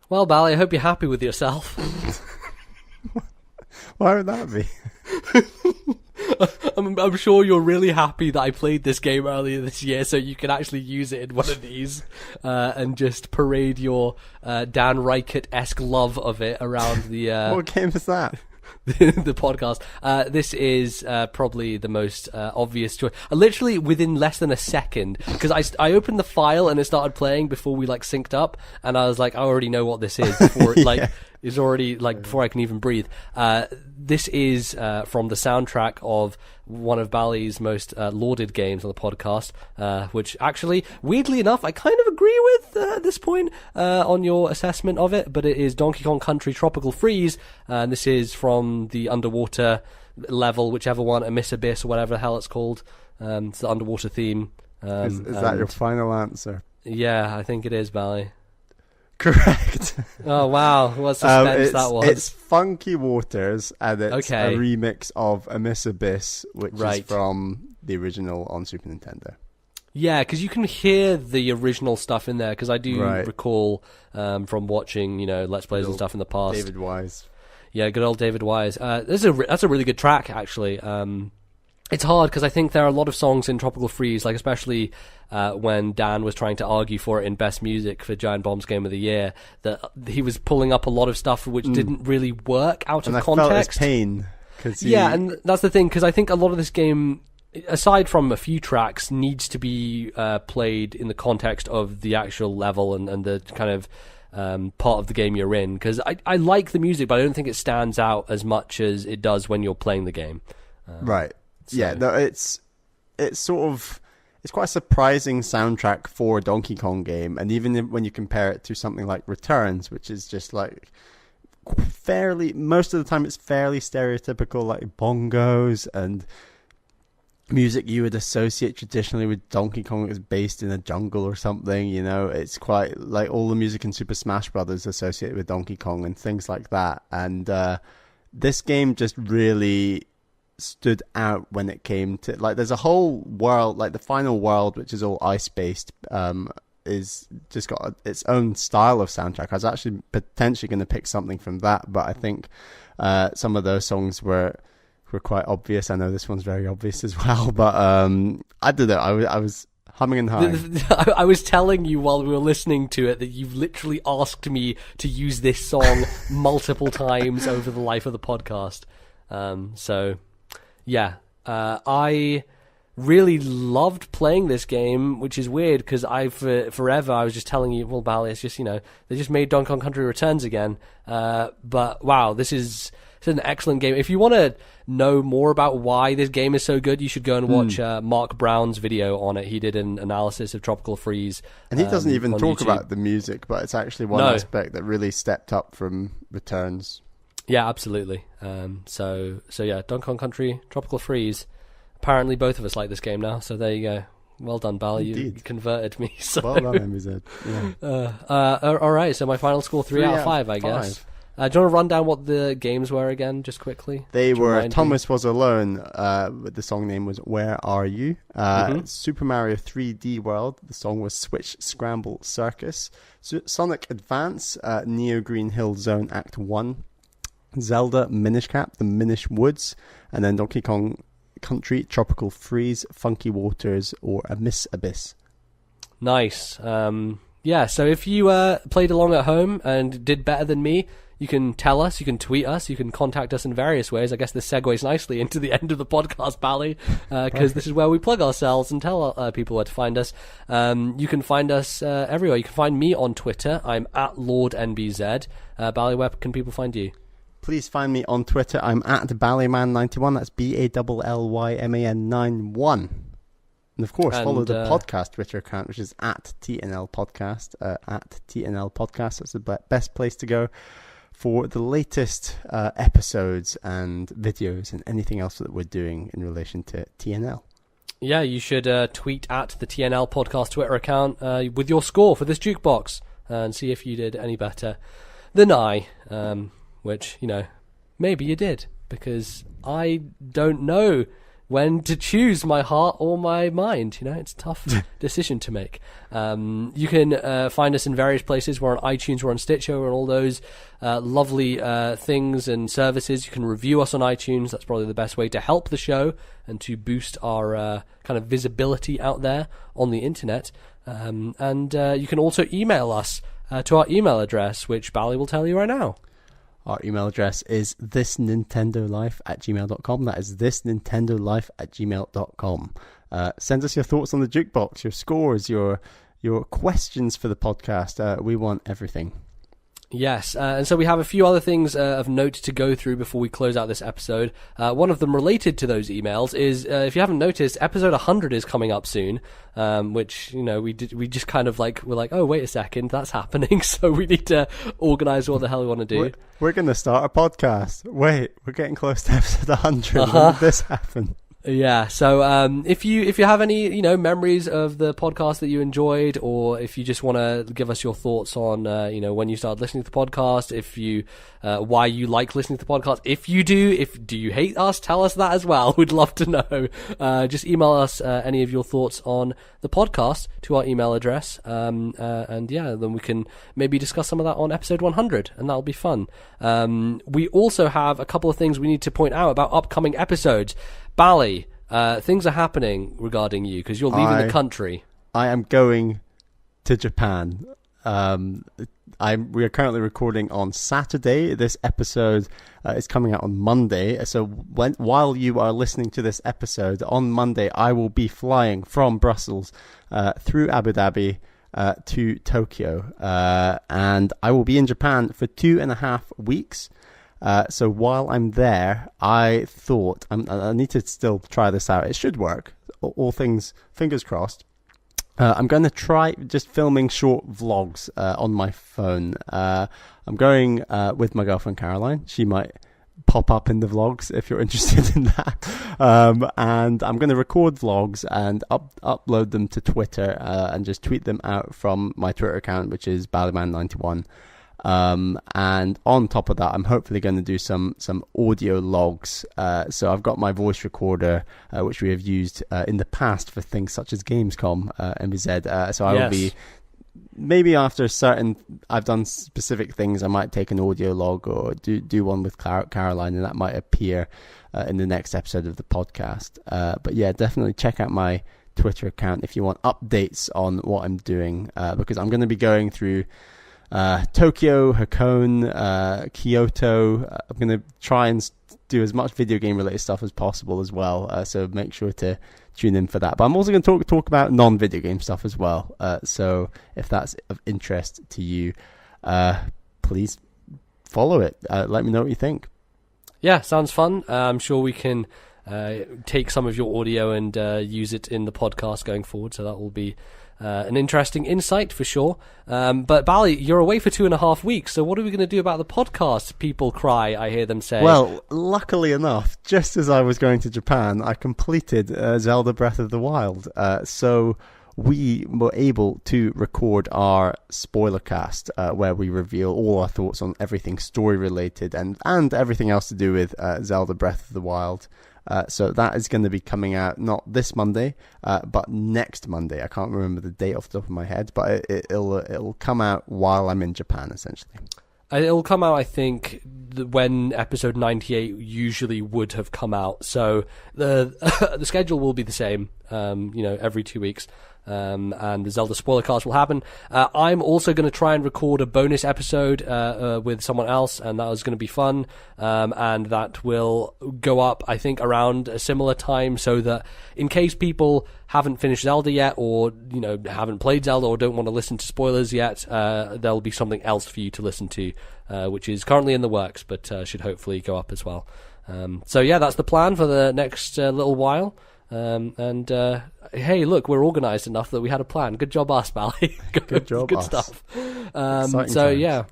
Well, Bally, I hope you're happy with yourself. Why would that be? I'm sure you're really happy that I played this game earlier this year, so you can actually use it in one of these and just parade your Dan Reichert-esque love of it around the. What game is that? the podcast. This is probably the most obvious choice. Literally within less than a second, because I opened the file and it started playing before we like synced up, and I was like, I already know what this is before Yeah. it's already like before I can even breathe. This is from the soundtrack of one of Bally's most lauded games on the podcast, which actually, weirdly enough, I kind of agree with at this point on your assessment of it, but it is Donkey Kong Country Tropical Freeze, and this is from the underwater level, whichever one, Miss Abyss or whatever the hell it's called. It's the underwater theme. Is that your final answer? Yeah, I think it is, Bally. Correct. Oh, wow. What suspense that was. It's Funky Waters, and it's Okay. a remix of A Miss Abyss, which is Right. from the original on Super Nintendo. Yeah, because you can hear the original stuff in there, because I do Right. recall from watching, Let's Plays and stuff in the past. David Wise. Yeah, good old David Wise. That's a really good track, actually. It's hard, because I think there are a lot of songs in Tropical Freeze, like especially when Dan was trying to argue for it in Best Music for Giant Bomb's Game of the Year, that he was pulling up a lot of stuff which didn't really work out And of I felt his context. pain. Yeah, and that's the thing, because I think a lot of this game, aside from a few tracks, needs to be played in the context of the actual level and the kind of part of the game you're in. Because I like the music, but I don't think it stands out as much as it does when you're playing the game. Right. So- Yeah, no, it's sort of... It's quite a surprising soundtrack for a Donkey Kong game, and even when you compare it to something like Returns, which is just like most of the time it's fairly stereotypical, like bongos and music you would associate traditionally with Donkey Kong is based in a jungle or something, it's quite like all the music in Super Smash Brothers associated with Donkey Kong and things like that. And this game just really stood out when it came to, like, there's a whole world, like the final world, which is all ice based, is just got its own style of soundtrack. I was actually potentially going to pick something from that, but I think some of those songs were quite obvious. I know this one's very obvious as well, but I did it. I was humming and hawing. I was telling you while we were listening to it that you've literally asked me to use this song multiple times over the life of the podcast. So, yeah, I really loved playing this game, which is weird because forever I was just telling you, well, Bally, it's just, they just made Donkey Kong Country Returns again. But wow, this is an excellent game. If you want to know more about why this game is so good, you should go and watch Mark Brown's video on it. He did an analysis of Tropical Freeze. And he doesn't even talk YouTube. about the music, but it's actually one aspect that really stepped up from Returns. Yeah, absolutely. So yeah, Donkey Kong Country, Tropical Freeze. Apparently both of us like this game now, so there you go. Well done, Bally. You converted me. So. Well done, MBZ. Yeah. All right, so my final score, 3 out of 5, I guess. Do you want to run down what the games were again, just quickly? They were Thomas Was Alone, the song name was Where Are You? Super Mario 3D World, the song was Switch Scramble Circus. Sonic Advance, Neo Green Hill Zone Act 1. Zelda Minish Cap, The Minish Woods. And then Donkey Kong Country, Tropical Freeze, Funky Waters, or A Miss Abyss. Nice. Yeah, so if you played along at home and did better than me, you can tell us, you can tweet us, you can contact us in various ways. I guess this segues nicely into the end of the podcast, Bally, because this is where we plug ourselves and tell people where to find us. You can find us everywhere. You can find me on Twitter. I'm at Lordnbz. Bally, where can people find you? Please find me on Twitter. I'm at Ballyman91. That's BALLYMAN91. And of course, follow the podcast Twitter account, which is at TNL Podcast. At TNL Podcast. That's the best place to go for the latest episodes and videos and anything else that we're doing in relation to TNL. Yeah, you should tweet at the TNL Podcast Twitter account with your score for this Jukebox and see if you did any better than I. Which, maybe you did, because I don't know when to choose my heart or my mind. It's a tough decision to make. You can find us in various places. We're on iTunes, we're on Stitcher, we're on all those lovely things and services. You can review us on iTunes. That's probably the best way to help the show and to boost our kind of visibility out there on the internet. And you can also email us to our email address, which Bally will tell you right now. Our email address is thisnintendolife@gmail.com. That is thisnintendolife@gmail.com. Send us your thoughts on the Jukebox, your scores, your questions for the podcast. We want everything. Yes, and so we have a few other things of note to go through before we close out this episode. One of them related to those emails is, if you haven't noticed, episode 100 is coming up soon, which, we just kind of we're like, oh, wait a second, that's happening, so we need to organise what the hell we want to do. We're going to start a podcast. Wait, we're getting close to episode 100. When did this happen? Yeah, so if you have any memories of the podcast that you enjoyed, or if you just want to give us your thoughts on when you started listening to the podcast, if you why you like listening to the podcast, if you do you hate us, tell us that as well. We'd love to know. Just email us any of your thoughts on the podcast to our email address, and then we can maybe discuss some of that on episode 100, and that'll be fun. We also have a couple of things we need to point out about upcoming episodes. Bally, things are happening regarding you because you're leaving the country. I am going to Japan. We are currently recording on Saturday. This episode is coming out on Monday. So while you are listening to this episode, on Monday I will be flying from Brussels through Abu Dhabi to Tokyo. And I will be in Japan for 2.5 weeks. So while I'm there, I thought I need to still try this out. It should work. All things, fingers crossed. I'm going to try just filming short vlogs on my phone. I'm going with my girlfriend Caroline. She might pop up in the vlogs if you're interested in that. And I'm going to record vlogs and upload them to Twitter and just tweet them out from my Twitter account, which is Ballyman91. And on top of that, I'm hopefully going to do some audio logs. So I've got my voice recorder, which we have used in the past for things such as Gamescom, MVZ. So I will be, maybe after I've done specific things, I might take an audio log or do one with Caroline, and that might appear in the next episode of the podcast. But yeah, definitely check out my Twitter account if you want updates on what I'm doing, because I'm going to be going through Tokyo, Hakone, Kyoto. I'm going to try and do as much video game related stuff as possible as well. So make sure to tune in for that. But I'm also going to talk about non-video game stuff as well. So if that's of interest to you, please follow it. Let me know what you think. Yeah, sounds fun. I'm sure we can take some of your audio and use it in the podcast going forward. So that will be an interesting insight for sure. But Bally, you're away for 2.5 weeks, so what are we going to do about the podcast? People cry, I hear them say. Well, luckily enough, just as I was going to Japan, I completed Zelda Breath of the Wild. So we were able to record our spoiler cast, where we reveal all our thoughts on everything story related and everything else to do with Zelda Breath of the Wild. So that is going to be coming out not this Monday, but next Monday. I can't remember the date off the top of my head, but it'll come out while I'm in Japan, essentially. It'll come out, I think, when episode 98 usually would have come out. So the the schedule will be the same, every 2 weeks. And the Zelda spoiler cast will happen. I'm also going to try and record a bonus episode with someone else, and that is going to be fun. And that will go up, I think, around a similar time, so that in case people haven't finished Zelda yet, or haven't played Zelda, or don't want to listen to spoilers yet, there'll be something else for you to listen to, which is currently in the works, but should hopefully go up as well. So yeah, that's the plan for the next little while. Hey, look, we're organised enough that we had a plan. Good job, us, Bally. Good job, good us. Stuff. Times. Yeah,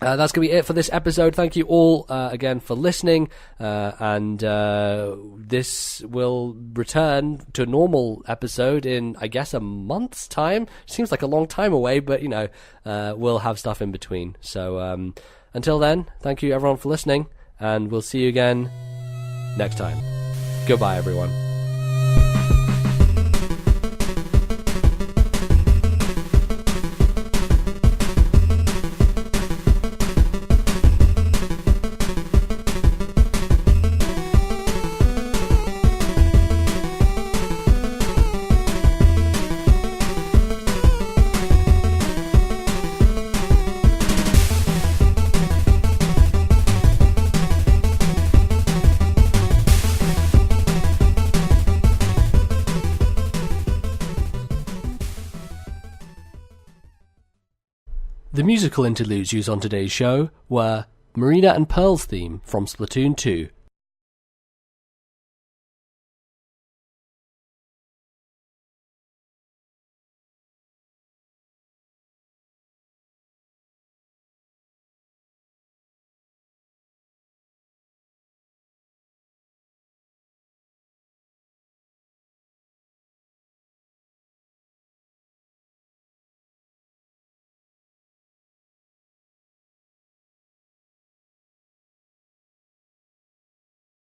that's going to be it for this episode. Thank you all again for listening, and this will return to a normal episode in, I guess, a month's time. Seems like a long time away, but we'll have stuff in between. So until then, thank you everyone for listening, and we'll see you again next time. Goodbye, everyone. The musical interludes used on today's show were Marina and Pearl's theme from Splatoon 2,